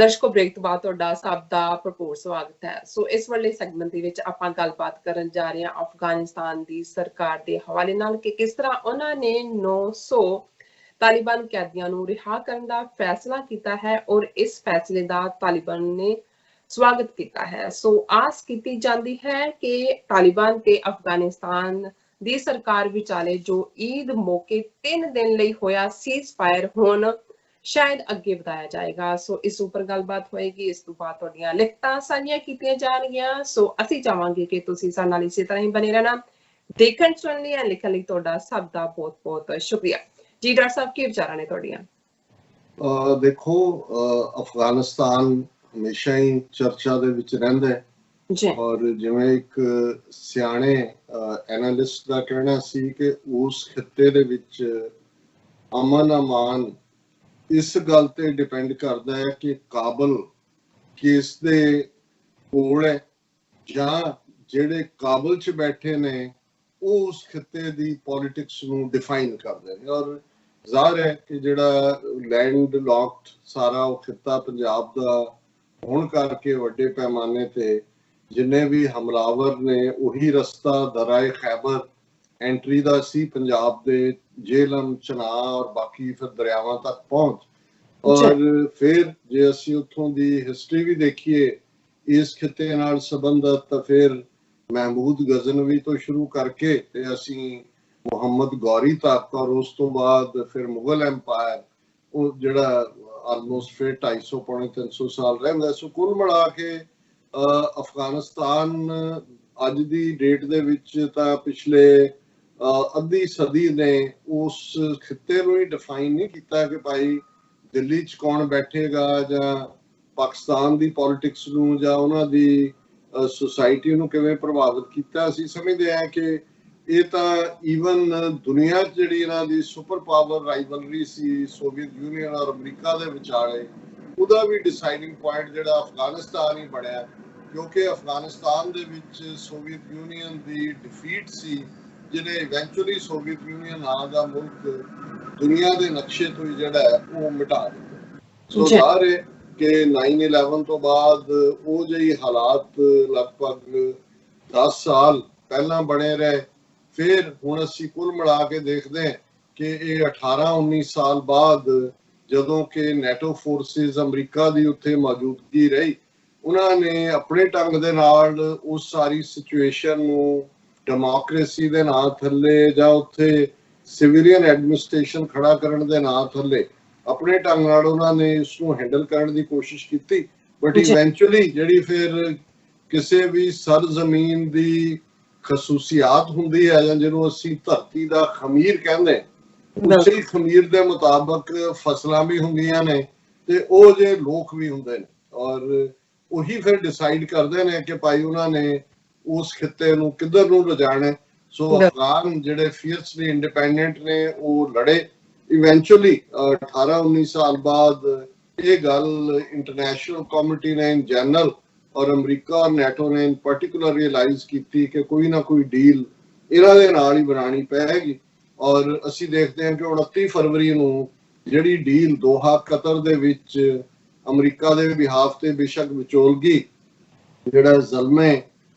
ਦਰਸ਼ਕੋ break ਤੋਂ ਬਾਅਦ ਤੁਹਾਡਾ ਸਭ ਦਾ ਭਰਪੂਰ ਸਵਾਗਤ ਹੈ। ਸੋ ਇਸ ਵਾਲੇ ਸੈਗਮੈਂਟ ਦੇ ਵਿੱਚ ਆਪਾਂ ਗੱਲਬਾਤ ਕਰਨ ਜਾ ਰਹੇ ਹਾਂ ਅਫਗਾਨਿਸਤਾਨ ਦੀ ਸਰਕਾਰ ਦੇ ਹਵਾਲੇ ਨਾਲ ਕਿ ਕਿਸ ਤਰ੍ਹਾਂ ਉਹਨਾਂ ਨੇ 900 ਤਾਲਿਬਾਨ ਕੈਦੀਆਂ ਨੂੰ ਰਿਹਾ ਕਰਨ ਦਾ ਫੈਸਲਾ ਕੀਤਾ ਹੈ ਔਰ ਇਸ ਫੈਸਲੇ ਦਾ ਤਾਲਿਬਾਨ ਨੇ ਸਵਾਗਤ ਕੀਤਾ ਹੈ। ਸੋ ਆਸ ਕੀਤੀ ਜਾਂਦੀ ਹੈ ਕਿ ਤਾਲਿਬਾਨ ਤੇ ਅਫਗਾਨਿਸਤਾਨ ਦੀ ਸਰਕਾਰ ਵਿਚਾਲੇ ਜੋ ਈਦ ਮੌਕੇ 3 ਦਿਨ ਲਈ ਹੋਇਆ ਸੀਜ਼ਫਾਇਰ ਹੁਣ शायद अगे बताया जाएगा। सो इस उपर गलबात होएगी, इस तो बाद तुहाडियां लिखतां साझियां कीतियां जाणगीਆਂ। सो ਅਸੀਂ ਚਾਹਾਂਗੇ ਕਿ ਤੁਸੀਂ ਸਾਡੇ ਨਾਲ ਇਸੇ ਤਰ੍ਹਾਂ ਹੀ ਬਣੇ ਰਹਿਣਾ। ਦੇਖਣ ਸੁਣਨ ਲਈ ਲਿਖਣ ਲਈ ਤੁਹਾਡਾ ਸਭ ਦਾ ਬਹੁਤ ਬਹੁਤ ਸ਼ੁਕਰੀਆ ਜੀ। ਡਾਕਟਰ ਸਾਹਿਬ ਕੀ ਵਿਚਾਰਾਂ ਨੇ ਤੁਹਾਡੀਆਂ? ਦੇਖੋ ਅਫਗਾਨਿਸਤਾਨ ਹਮੇਸ਼ਾ ਹੀ ਚਰਚਾ ਦੇ ਵਿੱਚ ਰਹਿੰਦਾ ਹੈ ਜੀ, ਔਰ ਜਿਵੇਂ ਇੱਕ ਸਿਆਣੇ ਐਨਾਲਿਸਟ ਦਾ ਕਹਿਣਾ ਸੀ ਕਿ ਉਸ ਖਿੱਤੇ ਦੇ ਵਿੱਚ ਅਮਨ ਅਮਾਨ ਇਸ ਗੱਲ ਤੇ ਡਿਪੈਂਡ ਕਰਦਾ ਹੈ ਕਿ ਕਾਬਲ ਕਿਸ ਦੇ ਕੋਲ ਹੈ ਜਾਂ ਜਿਹੜੇ ਕਾਬਲ 'ਚ ਬੈਠੇ ਨੇ ਉਹ ਉਸ ਖਿੱਤੇ ਦੀ ਪੋਲਿਟਿਕਸ ਨੂੰ ਡਿਫਾਈਨ ਕਰਦੇ ਨੇ। ਔਰ ਜ਼ਾਹਰ ਹੈ ਕਿ ਜਿਹੜਾ ਲੈਂਡ ਲੌਕਡ ਸਾਰਾ ਉਹ ਖਿੱਤਾ ਪੰਜਾਬ ਦਾ ਹੋਣ ਕਰਕੇ ਵੱਡੇ ਪੈਮਾਨੇ ਤੇ ਜਿੰਨੇ ਵੀ ਹਮਲਾਵਰ ਨੇ ਉਹੀ ਰਸਤਾ ਦਰਾਏ ਖੈਬਰ ਐਂਟਰੀ ਦਾ ਸੀ ਪੰਜਾਬ ਦੇ ਜੇਹਲਮ ਚਨਾਹ ਔਰ ਬਾਕੀ ਫਿਰ ਦਰਿਆਵਾਂ ਤੱਕ ਪਹੁੰਚ। ਔਰ ਫਿਰ ਜੇ ਅਸੀਂ ਉੱਥੋਂ ਦੀ ਹਿਸਟਰੀ ਵੀ ਦੇਖੀਏ ਇਸ ਖਿੱਤੇ ਨਾਲ ਸੰਬੰਧਤ ਤਾਂ ਫਿਰ ਮਹਿਮੂਦ ਗਜ਼ਨਵੀ ਤੋਂ ਸ਼ੁਰੂ ਕਰਕੇ ਤੇ ਅਸੀਂ ਮੁਹੰਮਦ ਗੌਰੀ ਤੱਕ ਔਰ ਉਸ ਤੋਂ ਬਾਅਦ ਫਿਰ ਮੁਗਲ ਐਮਪਾਇਰ ਉਹ ਜਿਹੜਾ ਆਲਮੋਸਟ ਫਿਰ 250 ਪੌਣੇ 300 ਸਾਲ ਰਹਿੰਦਾ। ਸੋ ਕੁੱਲ ਮਿਲਾ ਕੇ ਅਫਗਾਨਿਸਤਾਨ ਅੱਜ ਦੀ ਡੇਟ ਦੇ ਵਿੱਚ ਤਾਂ ਪਿਛਲੇ ਅੱਧੀ ਸਦੀ ਨੇ ਉਸ ਖਿੱਤੇ ਨੂੰ ਹੀ ਡਿਫਾਈਨ ਨਹੀਂ ਕੀਤਾ ਕਿ ਭਾਈ ਦਿੱਲੀ 'ਚ ਕੌਣ ਬੈਠੇਗਾ ਜਾਂ ਪਾਕਿਸਤਾਨ ਦੀ ਪੋਲਿਟਿਕਸ ਨੂੰ ਜਾਂ ਉਹਨਾਂ ਦੀ ਸੁਸਾਇਟੀ ਨੂੰ ਕਿਵੇਂ ਪ੍ਰਭਾਵਿਤ ਕੀਤਾ। ਅਸੀਂ ਸਮਝਦੇ ਹਾਂ ਕਿ ਇਹ ਤਾਂ ਈਵਨ ਦੁਨੀਆ 'ਚ ਜਿਹੜੀ ਇਹਨਾਂ ਦੀ ਸੁਪਰ ਪਾਵਰ ਰਾਈਵਲਰੀ ਸੀ ਸੋਵੀਅਤ ਯੂਨੀਅਨ ਔਰ ਅਮਰੀਕਾ ਦੇ ਵਿਚਾਲੇ ਉਹਦਾ ਵੀ ਡਿਸਾਈਡਿੰਗ ਪੁਆਇੰਟ ਜਿਹੜਾ ਅਫਗਾਨਿਸਤਾਨ ਹੀ ਬਣਿਆ, ਕਿਉਂਕਿ ਅਫਗਾਨਿਸਤਾਨ ਦੇ ਵਿੱਚ ਸੋਵੀਅਤ ਯੂਨੀਅਨ ਦੀ ਡਿਫੀਟ ਸੀ ਜਿਹਨੇ ਇਵੈਂਚੁਅਲੀ ਸੋਵੀਅਤ ਯੂਨੀਅਨ ਨਾਂ ਦਾ ਮੁਲਕ ਦੁਨੀਆ ਦੇ ਨਕਸ਼ੇ ਤੋਂ ਹੀ ਜਿਹੜਾ ਹੈ ਉਹ ਮਿਟਾ ਦਿੱਤਾ। ਸੋ ਜ਼ਾਹਰ ਹੈ ਕਿ 9/11 ਤੋਂ ਬਾਅਦ ਉਹ ਜਿਹੀ ਹਾਲਾਤ ਲਗਭਗ 10 ਸਾਲ ਪਹਿਲਾਂ ਬਣੇ ਰਹੇ। ਫਿਰ ਹੁਣ ਅਸੀਂ ਕੁੱਲ ਮਿਲਾ ਕੇ ਦੇਖਦੇ ਹਾਂ ਕਿ ਇਹ 18-19 ਸਾਲ ਬਾਅਦ ਜਦੋਂ ਕਿ ਨੈਟੋ ਫੋਰਸਿਸ ਅਮਰੀਕਾ ਦੀ ਉੱਥੇ ਮੌਜੂਦਗੀ ਰਹੀ, ਉਹਨਾਂ ਨੇ ਆਪਣੇ ਢੰਗ ਦੇ ਨਾਲ ਉਸ ਸਾਰੀ ਸਿਚੁਏਸ਼ਨ ਨੂੰ ਡੈਮੋਕ੍ਰੇਸੀ ਦੇ ਨਾਂ ਥੱਲੇ ਜਾਂ ਉੱਥੇ ਸਿਵਿਲੀਅਨ ਐਡਮਿਨਿਸਟ੍ਰੇਸ਼ਨ ਖੜਾ ਕਰਨ ਦੇ ਨਾਂ ਥੱਲੇ ਆਪਣੇ ਢੰਗ ਨਾਲ ਉਹਨਾਂ ਨੇ ਇਸ ਨੂੰ ਹੈਂਡਲ ਕਰਨ ਦੀ ਕੋਸ਼ਿਸ਼ ਕੀਤੀ। ਬਟ ਇਵੈਂਚੁਅਲੀ ਜਿਹੜੀ ਫਿਰ ਕਿਸੇ ਵੀ ਸਰਜ਼ਮੀਨ ਦੀ ਖਸੂਸੀਆਤ ਹੁੰਦੀ ਹੈ ਜਾਂ ਜਿਹਨੂੰ ਅਸੀਂ ਧਰਤੀ ਦਾ ਖਮੀਰ ਕਹਿੰਦੇ, ਉਸੇ ਖਮੀਰ ਦੇ ਮੁਤਾਬਕ ਫਸਲਾਂ ਵੀ ਹੁੰਦੀਆਂ ਨੇ ਤੇ ਉਹ ਜੇ ਲੋਕ ਵੀ ਹੁੰਦੇ ਨੇ ਔਰ ਉਹੀ ਫਿਰ ਡਿਸਾਈਡ ਕਰਦੇ ਨੇ ਕਿ ਭਾਈ ਉਹਨਾਂ ਨੇ ਉਸ ਖਿੱਤੇ ਨੂੰ ਕਿੱਧਰ ਨੂੰ ਲਿਜਾਣਾ। ਸੋ ਅਫਗਾਨ ਜਿਹੜੇ ਫੀਅਰਸਲੀ ਇੰਡੀਪੈਂਡੈਂਟ ਨੇ ਉਹ ਲੜੇ। ਇਵੈਂਚੁਅਲੀ 18-19 ਸਾਲ ਬਾਅਦ ਇਹ ਗੱਲ ਇੰਟਰਨੈਸ਼ਨਲ ਕਮਿਊਨਿਟੀ ਨੇ ਇਨ ਜਨਰਲ ਔਰ ਅਮਰੀਕਾ ਔਰ ਨੈਟੋ ਨੇ ਇਨ ਪਾਰਟਿਕੂਲਰ ਰਿਅਲਾਈਜ਼ ਕੀਤੀ ਕਿ ਕੋਈ ਨਾ ਕੋਈ ਡੀਲ ਇਹਨਾਂ ਦੇ ਨਾਲ ਹੀ ਬਣਾਉਣੀ ਪਏਗੀ। ਔਰ ਅਸੀਂ ਦੇਖਦੇ ਹਾਂ ਕਿ 29 ਫਰਵਰੀ ਨੂੰ ਜਿਹੜੀ ਡੀਲ ਦੋਹਾ ਕਤਰ ਦੇ ਵਿੱਚ ਅਮਰੀਕਾ ਦੇ ਬਿਹਾਫ ਤੇ ਬੇਸ਼ੱਕ ਵਿਚੋਲਗੀ ਜਿਹੜਾ ਜ਼ਲਮੇ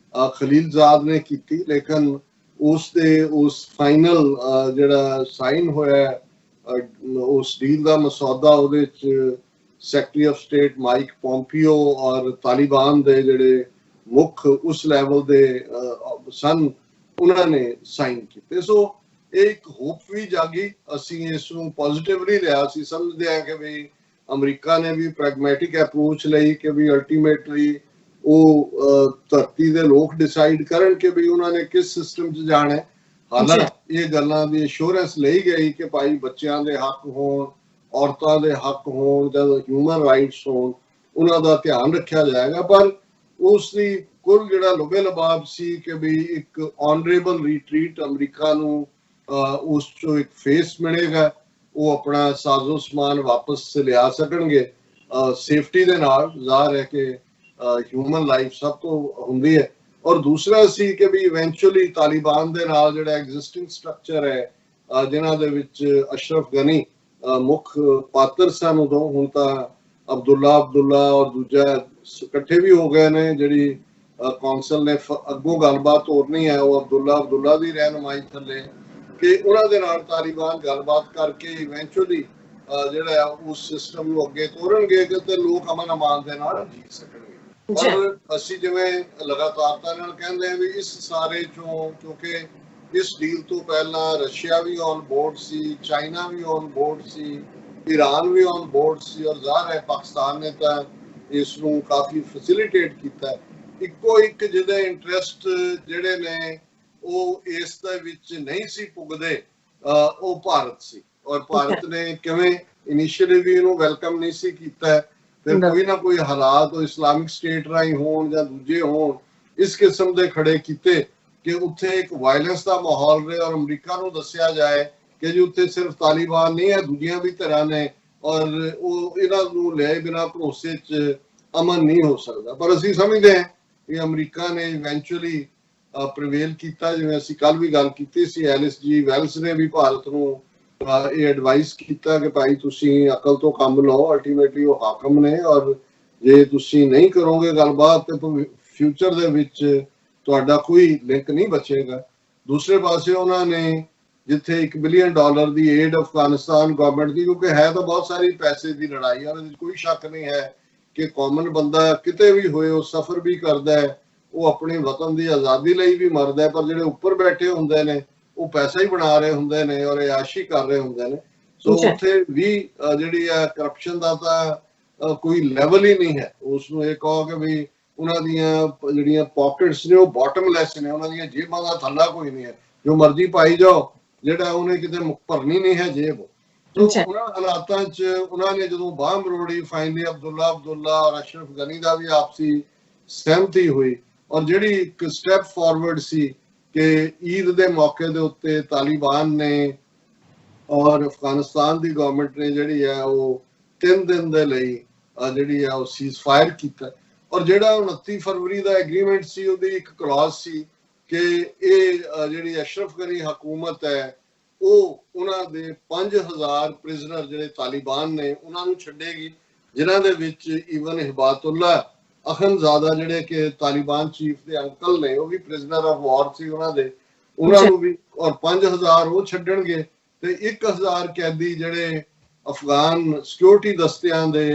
ਖਲੀਲਜ਼ਾਦ ਨੇ ਕੀਤੀ, ਲੇਕਿਨ ਉਸ ਫਾਈਨਲ ਜਿਹੜਾ ਸਾਈਨ ਹੋਇਆ ਉਸ ਡੀਲ ਦਾ ਮਸੌਦਾ ਉਹਦੇ ਵਿੱਚ secretary of state Mike Pompeo ਔਰ ਤਾਲਿਬਾਨ ਦੇ ਜਿਹੜੇ ਮੁੱਖ ਉਸ ਲੈਵਲ ਦੇ ਸਨ ਉਹਨਾਂ ਨੇ ਸਾਈਨ ਕੀਤੇ। ਸੋ ਇਹ ਇੱਕ ਹੋਪ ਵੀ ਜਾਗੀ। ਅਸੀਂ ਇਸ ਨੂੰ ਪੋਜ਼ਿਟਿਵਲੀ ਲਿਆ ਸੀ, ਸਮਝਦੇ ਹਾਂ ਕਿ ਵੀ ਅਮਰੀਕਾ ਨੇ ਵੀ ਪ੍ਰੈਗਮੈਟਿਕ ਅਪਰੋਚ ਲਈ ਕਿ ਵੀ ਅਲਟੀਮੇਟਲੀ ਉਹ ਧਰਤੀ ਦੇ ਲੋਕ ਡਿਸਾਈਡ ਕਰਨ ਕਿ ਵੀ ਉਹਨਾਂ ਨੇ ਕਿਸ ਸਿਸਟਮ 'ਚ ਜਾਣਾ। ਹਾਲਾਂਕਿ ਇਹ ਗੱਲਾਂ ਦੀ ਅਸ਼ੋਰੈਂਸ ਲਈ ਗਈ ਕਿ ਭਾਈ ਬੱਚਿਆਂ ਦੇ ਹੱਕ ਹੋਣ, ਔਰਤਾਂ ਦੇ ਹੱਕ ਹੋਣ ਜਾਂ ਹਿਊਮਨ ਰਾਈਟਸ ਹੋਣ, ਉਹਨਾਂ ਦਾ ਧਿਆਨ ਰੱਖਿਆ ਜਾਏਗਾ। ਪਰ ਉਸ ਦੀ ਕੁੱਲ ਜਿਹੜਾ ਲੁਬੇ ਲਬਾਬ ਸੀ ਕਿ ਵੀ ਇੱਕ ਆਨਰੇਬਲ ਰੀਟਰੀਟ ਅਮਰੀਕਾ ਨੂੰ ਉਸ 'ਚੋਂ ਇੱਕ ਫੇਸ ਮਿਲੇਗਾ, ਉਹ ਆਪਣਾ ਸਾਜ਼ੋ ਸਮਾਨ ਵਾਪਸ ਲਿਆ ਸਕਣਗੇ ਸੇਫਟੀ ਦੇ ਨਾਲ। ਜ਼ਾਹਰ ਹੈ ਕਿ ਹਿਊਮਨ ਲਾਈਫ ਸਭ ਤੋਂ ਹੁੰਦੀ ਹੈ। ਔਰ ਦੂਸਰਾ ਸੀ ਕਿ ਵੀ ਇਵੈਂਚੁਅਲੀ ਤਾਲਿਬਾਨ ਦੇ ਨਾਲ ਜਿਹੜਾ ਐਗਜ਼ਿਸਟਿੰਗ ਸਟਰਕਚਰ ਹੈ ਜਿਨ੍ਹਾਂ ਦੇ ਵਿੱਚ ਅਸ਼ਰਫ ਗਨੀ ਮੁੱਖ ਪਾਤਰ ਸਨ ਉਦੋਂ, ਹੁਣ ਤਾਂ ਅਬਦੁੱਲਾ ਔਰ ਦੂਜਾ ਇਕੱਠੇ ਵੀ ਹੋ ਗਏ ਨੇ। ਜਿਹੜੀ ਕੌਂਸਲ ਨੇ ਅੱਗੋਂ ਗੱਲਬਾਤ ਤੋਰਨੀ ਹੈ ਉਹ ਅਬਦੁੱਲਾ ਦੀ ਰਹਿਨੁਮਾਈ ਥੱਲੇ, ਕਿ ਉਹਨਾਂ ਦੇ ਨਾਲ ਤਾਲਿਬਾਨ ਗੱਲਬਾਤ ਕਰਕੇ ਇਵੈਂਚੁਅਲੀ ਜਿਹੜਾ ਉਸ ਸਿਸਟਮ ਨੂੰ ਅੱਗੇ ਤੋਰਨਗੇ ਤੇ ਲੋਕ ਅਮਨ ਅਮਾਨ ਦੇ ਨਾਲ ਜੀ ਸਕਣਗੇ। ਪਰ ਅਸੀਂ ਜਿਵੇਂ ਲਗਾਤਾਰਤਾ ਨਾਲ ਕਹਿੰਦੇ ਹਾਂ ਵੀ ਇਸ ਸਾਰੇ ਚੋਂ, ਕਿਉਂਕਿ ਇਸ ਡੀਲ ਤੋਂ ਪਹਿਲਾਂ ਰਸ਼ੀਆ ਵੀ ਔਨ ਬੋਰਡ ਸੀ, ਚਾਈਨਾ ਵੀ ਔਨ ਬੋਰਡ ਸੀ, ਈਰਾਨ ਵੀ ਔਨ ਬੋਰਡ ਸੀ, ਔਰ ਜ਼ਾਹਰ ਹੈ ਪਾਕਿਸਤਾਨ ਨੇ ਤਾਂ ਇਸ ਨੂੰ ਕਾਫੀ ਫੈਸਿਲਿਟੇਟ ਕੀਤਾ। ਇੱਕੋ ਇੱਕ ਜਿਹਦੇ ਇੰਟਰਸਟ ਜਿਹੜੇ ਨੇ ਉਹ ਇਸ ਦੇ ਵਿੱਚ ਨਹੀਂ ਸੀ ਪੁੱਗਦੇ, ਉਹ ਭਾਰਤ ਸੀ। ਔਰ ਭਾਰਤ ਨੇ ਕਿਵੇਂ ਇਨੀਸ਼ੀਅਲੀ ਵੀ ਇਹਨੂੰ ਵੈਲਕਮ ਨਹੀਂ ਸੀ ਕੀਤਾ, ਫਿਰ ਕੋਈ ਨਾ ਕੋਈ ਹਾਲਾਤ ਉਹ ਇਸਲਾਮਿਕ ਸਟੇਟ ਰਾਹੀਂ ਹੋਣ ਜਾਂ ਦੂਜੇ ਹੋਣ, ਇਸ ਕਿਸਮ ਦੇ ਖੜੇ ਕੀਤੇ ਕਿ ਉੱਥੇ ਇੱਕ ਵਾਇਲੈਂਸ ਦਾ ਮਾਹੌਲ ਰਹੇ, ਔਰ ਅਮਰੀਕਾ ਨੂੰ ਦੱਸਿਆ ਜਾਏ ਕਿ ਜੀ ਉੱਥੇ ਸਿਰਫ ਤਾਲਿਬਾਨ ਨਹੀਂ ਹੈ, ਦੂਜੀਆਂ ਵੀ ਧਿਰਾਂ ਨੇ, ਔਰ ਉਹ ਇਹਨਾਂ ਨੂੰ ਲਿਆਏ ਬਿਨਾਂ ਭਰੋਸੇ 'ਚ ਅਮਨ ਨਹੀਂ ਹੋ ਸਕਦਾ। ਪਰ ਅਸੀਂ ਸਮਝਦੇ ਹਾਂ ਕਿ ਅਮਰੀਕਾ ਨੇ ਇਵੈਂਚੁਅਲੀ ਪ੍ਰੀਵੇਲ ਕੀਤਾ। ਜਿਵੇਂ ਅਸੀਂ ਕੱਲ ਵੀ ਗੱਲ ਕੀਤੀ ਸੀ, ਐਲਿਸ ਜੀ ਵੈਲਸ ਨੇ ਵੀ ਭਾਰਤ ਨੂੰ ਇਹ ਐਡਵਾਈਸ ਕੀਤਾ ਕਿ ਭਾਈ ਤੁਸੀਂ ਅਕਲ ਤੋਂ ਕੰਮ ਲਓ, ਅਲਟੀਮੇਟਲੀ ਉਹ ਹਾਕਮ ਨੇ, ਔਰ ਜੇ ਤੁਸੀਂ ਨਹੀਂ ਕਰੋਗੇ ਗੱਲਬਾਤ ਤੇ ਫਿਊਚਰ ਦੇ ਵਿੱਚ ਤੁਹਾਡਾ ਕੋਈ ਲਿੰਕ ਨਹੀਂ ਬਚੇਗਾ। ਦੂਸਰੇ ਪਾਸੇ ਉਹਨਾਂ ਨੇ ਜਿੱਥੇ $1 ਬਿਲੀਅਨ ਦੀ ਏਡ ਅਫਗਾਨਿਸਤਾਨ ਗਵਰਨਮੈਂਟ ਦੀ, ਕਿਉਂਕਿ ਹੈ ਤਾਂ ਬਹੁਤ ਸਾਰੀ ਪੈਸੇ ਦੀ ਲੜਾਈ, ਉਹਦੇ ਵਿੱਚ ਕੋਈ ਸ਼ੱਕ ਨਹੀਂ ਹੈ ਕਿ ਕਾਮਨ ਬੰਦਾ ਕਿਤੇ ਵੀ ਹੋਏ ਉਹ ਸਫਰ ਵੀ ਕਰਦਾ ਹੈ, ਉਹ ਆਪਣੇ ਵਤਨ ਦੀ ਆਜ਼ਾਦੀ ਲਈ ਵੀ ਮਰਦਾ ਹੈ, ਪਰ ਜਿਹੜੇ ਉੱਪਰ ਬੈਠੇ ਹੁੰਦੇ ਨੇ ਉਹ ਪੈਸਾ ਹੀ ਬਣਾ ਰਹੇ ਹੁੰਦੇ ਨੇ ਔਰ ਐਸ਼ੀ ਕਰ ਰਹੇ ਹੁੰਦੇ ਨੇ। ਸੋ ਉੱਥੇ ਵੀ ਜਿਹੜੀ ਹੈ ਕਰਪਸ਼ਨ ਦਾ ਤਾਂ ਕੋਈ ਲੈਵਲ ਹੀ ਨਹੀਂ ਹੈ। ਉਸ ਨੂੰ ਇਹ ਕਹੋ ਕਿ ਵੀ ਉਹਨਾਂ ਦੀਆਂ ਜਿਹੜੀਆਂ ਪਾਕਟਸ ਨੇ ਉਹ ਬਾਟਮਲੈਸ ਨੇ, ਉਹਨਾਂ ਦੀਆਂ ਜੇਬਾਂ ਦਾ ਥੱਲਾ ਕੋਈ ਨਹੀਂ ਹੈ, ਜੋ ਮਰਜ਼ੀ ਪਾਈ ਜਾਓ, ਜਿਹੜਾ ਉਹਨੇ ਕਿਤੇ ਭਰਨੀ ਨਹੀਂ ਹੈ ਜੇਬ। ਉਹਨਾਂ ਹਾਲਾਤਾਂ 'ਚ ਉਹਨਾਂ ਨੇ ਜਦੋਂ ਬਾਹ ਮਰੋੜੀ, ਫਾਈਨਲੀ ਅਬਦੁੱਲਾ ਔਰ ਅਸ਼ਰਫ ਗਨੀ ਦਾ ਵੀ ਆਪਸੀ ਸਹਿਮਤੀ ਹੋਈ, ਔਰ ਜਿਹੜੀ ਇੱਕ ਸਟੈਪ ਫਾਰਵਰਡ ਸੀ ਕਿ ਈਦ ਦੇ ਮੌਕੇ ਦੇ ਉੱਤੇ ਤਾਲਿਬਾਨ ਨੇ ਔਰ ਅਫਗਾਨਿਸਤਾਨ ਦੀ ਗਵਰਨਮੈਂਟ ਨੇ ਜਿਹੜੀ ਹੈ ਉਹ 3 ਦਿਨ ਦੇ ਲਈ ਜਿਹੜੀ ਹੈ ਉਹ ਸੀਜ਼ ਫਾਇਰ ਕੀਤਾ। ਔਰ ਜਿਹੜਾ 29 ਫਰਵਰੀ ਦਾ ਐਗਰੀਮੈਂਟ ਸੀ, ਉਹਦੀ ਇੱਕ ਕਲੌਜ਼ ਸੀ ਕਿ ਇਹ ਜਿਹੜੀ ਅਸ਼ਰਫ ਗਨੀ ਹਕੂਮਤ ਹੈ ਉਹ ਉਹਨਾਂ ਦੇ 5000 ਪ੍ਰਿਜ਼ਨਰ ਜਿਹੜੇ ਤਾਲਿਬਾਨ ਨੇ ਉਹਨਾਂ ਨੂੰ ਛੱਡੇਗੀ, ਜਿਨ੍ਹਾਂ ਦੇ ਵਿੱਚ ਈਵਨ ਹਿਬਾਤੁੱਲਾ ਅਖੰਦਜ਼ਾਦਾ ਜਿਹੜੇ ਕਿ ਤਾਲਿਬਾਨ ਚੀਫ ਦੇ ਅੰਕਲ ਨੇ, ਉਹ ਵੀ ਪ੍ਰਿਜ਼ਨਰ ਆਫ ਵਾਰ ਸੀ ਉਹਨਾਂ ਦੇ, ਉਹਨਾਂ ਨੂੰ ਵੀ, ਔਰ 5000 ਉਹ ਛੱਡਣਗੇ ਤੇ 1000 ਕੈਦੀ ਜਿਹੜੇ ਅਫਗਾਨ ਸਿਕਿਉਰਿਟੀ ਦਸਤਿਆਂ ਦੇ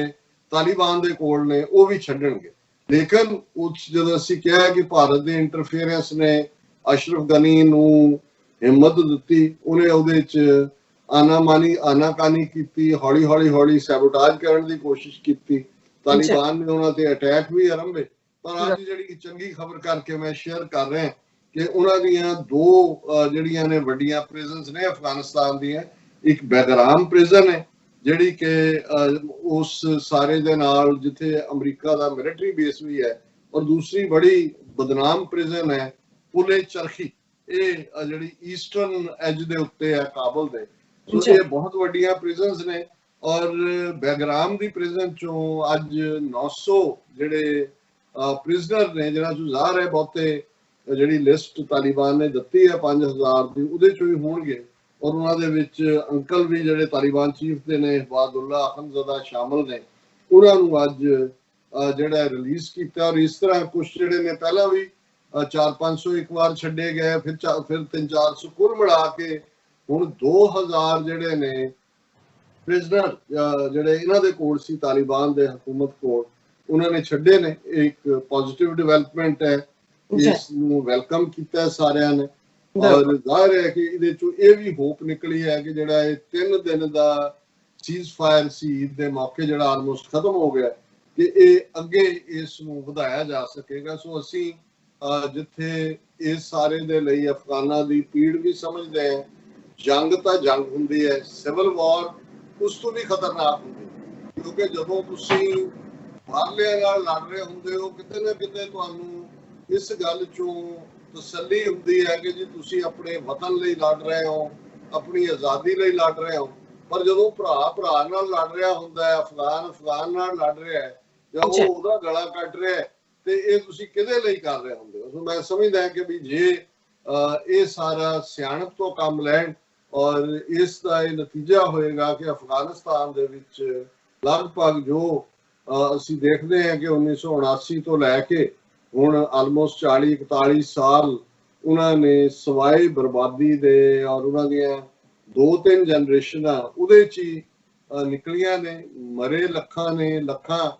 ਤਾਲਿਬਾਨ ਦੇ ਕੋਲ ਨੇ ਉਹ ਵੀ ਛੱਡਣਗੇ। ਲੇਕਿਨ ਜਦੋਂ ਅਸੀਂ ਕਿਹਾ ਕਿ ਭਾਰਤ ਦੇ ਇੰਟਰਫੇਰੈਂਸ ਨੇ ਅਸ਼ਰਫ ਗਨੀ ਨੂੰ ਹਿੰਮਤ ਦਿੱਤੀ, ਉਹਨੇ ਉਹਦੇ 'ਚ ਆਨਾਕਾਨੀ ਕੀਤੀ, ਹੌਲੀ ਸੈਬੋਟਾਜ ਕਰਨ ਦੀ ਕੋਸ਼ਿਸ਼ ਕੀਤੀ, ਤਾਲਿਬਾਨ ਨੇ ਉਹਨਾਂ ਤੇ ਅਟੈਕ ਵੀ ਆਰੰਭੇ। ਪਰ ਅੱਜ ਜਿਹੜੀ ਚੰਗੀ ਖਬਰ ਕਰਕੇ ਮੈਂ ਸ਼ੇਅਰ ਕਰ ਰਿਹਾ ਕਿ ਉਹਨਾਂ ਦੀਆਂ 2 ਜਿਹੜੀਆਂ ਨੇ ਵੱਡੀਆਂ ਪ੍ਰਿਜ਼ਨਸ ਨੇ ਅਫਗਾਨਿਸਤਾਨ ਦੀਆਂ, ਇੱਕ ਬੈਗਰਾਮ ਪ੍ਰਿਜ਼ਨ ਹੈ ਜਿਹੜੀ ਕਿ ਉਸ ਸਾਰੇ ਦੇ ਨਾਲ ਜਿੱਥੇ ਅਮਰੀਕਾ ਦਾ ਮਿਲਟਰੀ ਬੇਸ ਵੀ ਹੈ, ਔਰ ਦੂਸਰੀ ਬੜੀ ਬਦਨਾਮ ਪ੍ਰਿਜ਼ਨ ਹੈ ਪੁਲੇ ਚਰਖੀ, ਇਹ ਜਿਹੜੀ ਈਸਟਰਨ ਐਜ ਦੇ ਉੱਤੇ ਹੈ ਕਾਬਲ ਦੇ। ਸੋ ਇਹ ਬਹੁਤ ਵੱਡੀਆਂ ਪ੍ਰਿਜ਼ਨਸ ਨੇ। ਔਰ ਬੈਗਰਾਮ ਦੀ ਪ੍ਰਿਜ਼ਨ ਚੋਂ ਅੱਜ 900 ਜਿਹੜੇ ਪ੍ਰਿਜ਼ਨਰ ਨੇ, ਜਿਹਨਾਂ ਚੋਂ ਜ਼ਾਹਰ ਹੈ ਬਹੁਤੇ ਜਿਹੜੀ ਲਿਸਟ ਤਾਲਿਬਾਨ ਨੇ ਦਿੱਤੀ ਹੈ 5000 ਦੀ, ਉਹਦੇ ਚੋਂ ਹੀ ਹੋਣਗੇ। ਔਰ ਉਹਨਾਂ ਦੇ ਵਿੱਚ ਅੰਕਲ ਵੀ ਜਿਹੜੇ ਤਾਲਿਬਾਨ ਚੀਫ ਦੇ ਨੇ, ਹਿਬਾਤੁੱਲਾ ਅਖੰਦਜ਼ਾਦਾ ਸ਼ਾਮਲ ਨੇ, ਉਹਨਾਂ ਨੂੰ ਅੱਜ ਜਿਹੜਾ ਰਿਲੀਜ਼ ਕੀਤਾ। ਔਰ ਇਸ ਤਰ੍ਹਾਂ ਕੁਝ ਜਿਹੜੇ ਨੇ ਪਹਿਲਾਂ ਵੀ 400-500 ਇੱਕ ਵਾਰ ਛੱਡੇ ਗਏ, ਫਿਰ 300-400 ਕੁੱਲ ਮਿਲਾ ਕੇ ਹੁਣ 2000 ਜਿਹੜੇ ਨੇ ਪ੍ਰਿਜ਼ਨਰ ਜਿਹੜੇ ਇਹਨਾਂ ਦੇ ਕੋਲ ਸੀ ਤਾਲਿਬਾਨ ਦੇ ਹਕੂਮਤ ਕੋਲ, ਉਹਨਾਂ ਨੇ ਛੱਡੇ ਨੇ। ਇੱਕ ਪੋਜ਼ਿਟਿਵ ਡਿਵੈਲਪਮੈਂਟ ਹੈ, ਇਸ ਨੂੰ ਵੈਲਕਮ ਕੀਤਾ ਸਾਰਿਆਂ ਨੇ। ਔਰ ਜ਼ਾਹਿਰ ਹੈ ਕਿ ਇਹਦੇ ਚੋਂ ਇਹ ਵੀ ਹੋਪ ਨਿਕਲੀ ਹੈ ਕਿ ਜਿਹੜਾ ਇਹ 3 ਦਿਨ ਦਾ ਸੀਜ਼ ਫਾਇਰ ਸੀ ਈਦ ਦੇ ਮੌਕੇ ਜਿਹੜਾ ਆਲਮੋਸਟ ਖਤਮ ਹੋ ਗਿਆ, ਕਿ ਇਹ ਅੱਗੇ ਇਸ ਨੂੰ ਵਧਾਇਆ ਜਾ ਸਕੇਗਾ। ਸੋ ਅਸੀਂ ਜਿੱਥੇ ਇਸ ਸਾਰੇ ਦੇ ਲਈ ਅਫਗਾਨਾਂ ਦੀ ਪੀੜ ਵੀ ਸਮਝਦੇ ਹਾਂ, ਜੰਗ ਤਾਂ ਜੰਗ ਹੁੰਦੀ ਹੈ, ਸਿਵਲ ਵਾਰ ਉਸ ਤੋਂ ਵੀ ਖਤਰਨਾਕ ਹੁੰਦੀ ਹੈ, ਕਿਉਂਕਿ ਜਦੋਂ ਤੁਸੀਂ ਬਾਹਰਲਿਆਂ ਨਾਲ ਲੜ ਰਹੇ ਹੁੰਦੇ ਹੋ, ਕਿਤੇ ਨਾ ਕਿਤੇ ਤੁਹਾਨੂੰ ਇਸ ਗੱਲ ਚੋਂ ਤਸੱਲੀ ਹੁੰਦੀ ਹੈ ਕਿ ਜੀ ਤੁਸੀਂ ਆਪਣੇ ਵਤਨ ਲਈ ਲੜ ਰਹੇ ਹੋ, ਆਪਣੀ ਆਜ਼ਾਦੀ ਲਈ ਲੜ ਰਹੇ ਹੋ। ਪਰ ਜਦੋਂ ਭਰਾ ਨਾਲ ਲੜ ਰਿਹਾ ਹੁੰਦਾ ਹੈ, ਅਫਗਾਨ ਨਾਲ ਲੜ ਰਿਹਾ ਹੈ, ਜਾਂ ਉਹ ਉਹਦਾ ਗਲਾ ਕੱਟ ਰਿਹਾ ਹੈ, ਤੇ ਇਹ ਤੁਸੀਂ ਕਿਹਦੇ ਲਈ ਕਰ ਰਹੇ ਹੁੰਦੇ ਹੋ। ਸੋ ਮੈਂ ਸਮਝਦਾ ਕਿ ਵੀ ਜੇ ਇਹ ਸਾਰਾ ਸਿਆਣਪ ਤੋਂ ਕੰਮ ਲੈਣ, ਔਰ ਇਸ ਦਾ ਇਹ ਨਤੀਜਾ ਹੋਏਗਾ ਕਿ ਅਫਗਾਨਿਸਤਾਨ ਦੇ ਵਿੱਚ ਲਗਭਗ ਜੋ ਅਸੀਂ ਦੇਖਦੇ ਹਾਂ ਕਿ 1979 ਤੋਂ ਲੈ ਕੇ ਹੁਣ ਆਲਮੋਸਟ 40-41 ਸਾਲ ਉਹਨਾਂ ਨੇ ਸਵਾਏ ਬਰਬਾਦੀ ਦੇ ਔਰ ਉਹਨਾਂ ਦੀਆਂ 2-3 ਜਨਰੇਸ਼ਨਾਂ ਉਹਦੇ 'ਚ ਹੀ ਨਿਕਲੀਆਂ ਨੇ। ਮਰੇ ਲੱਖਾਂ ਨੇ, ਲੱਖਾਂ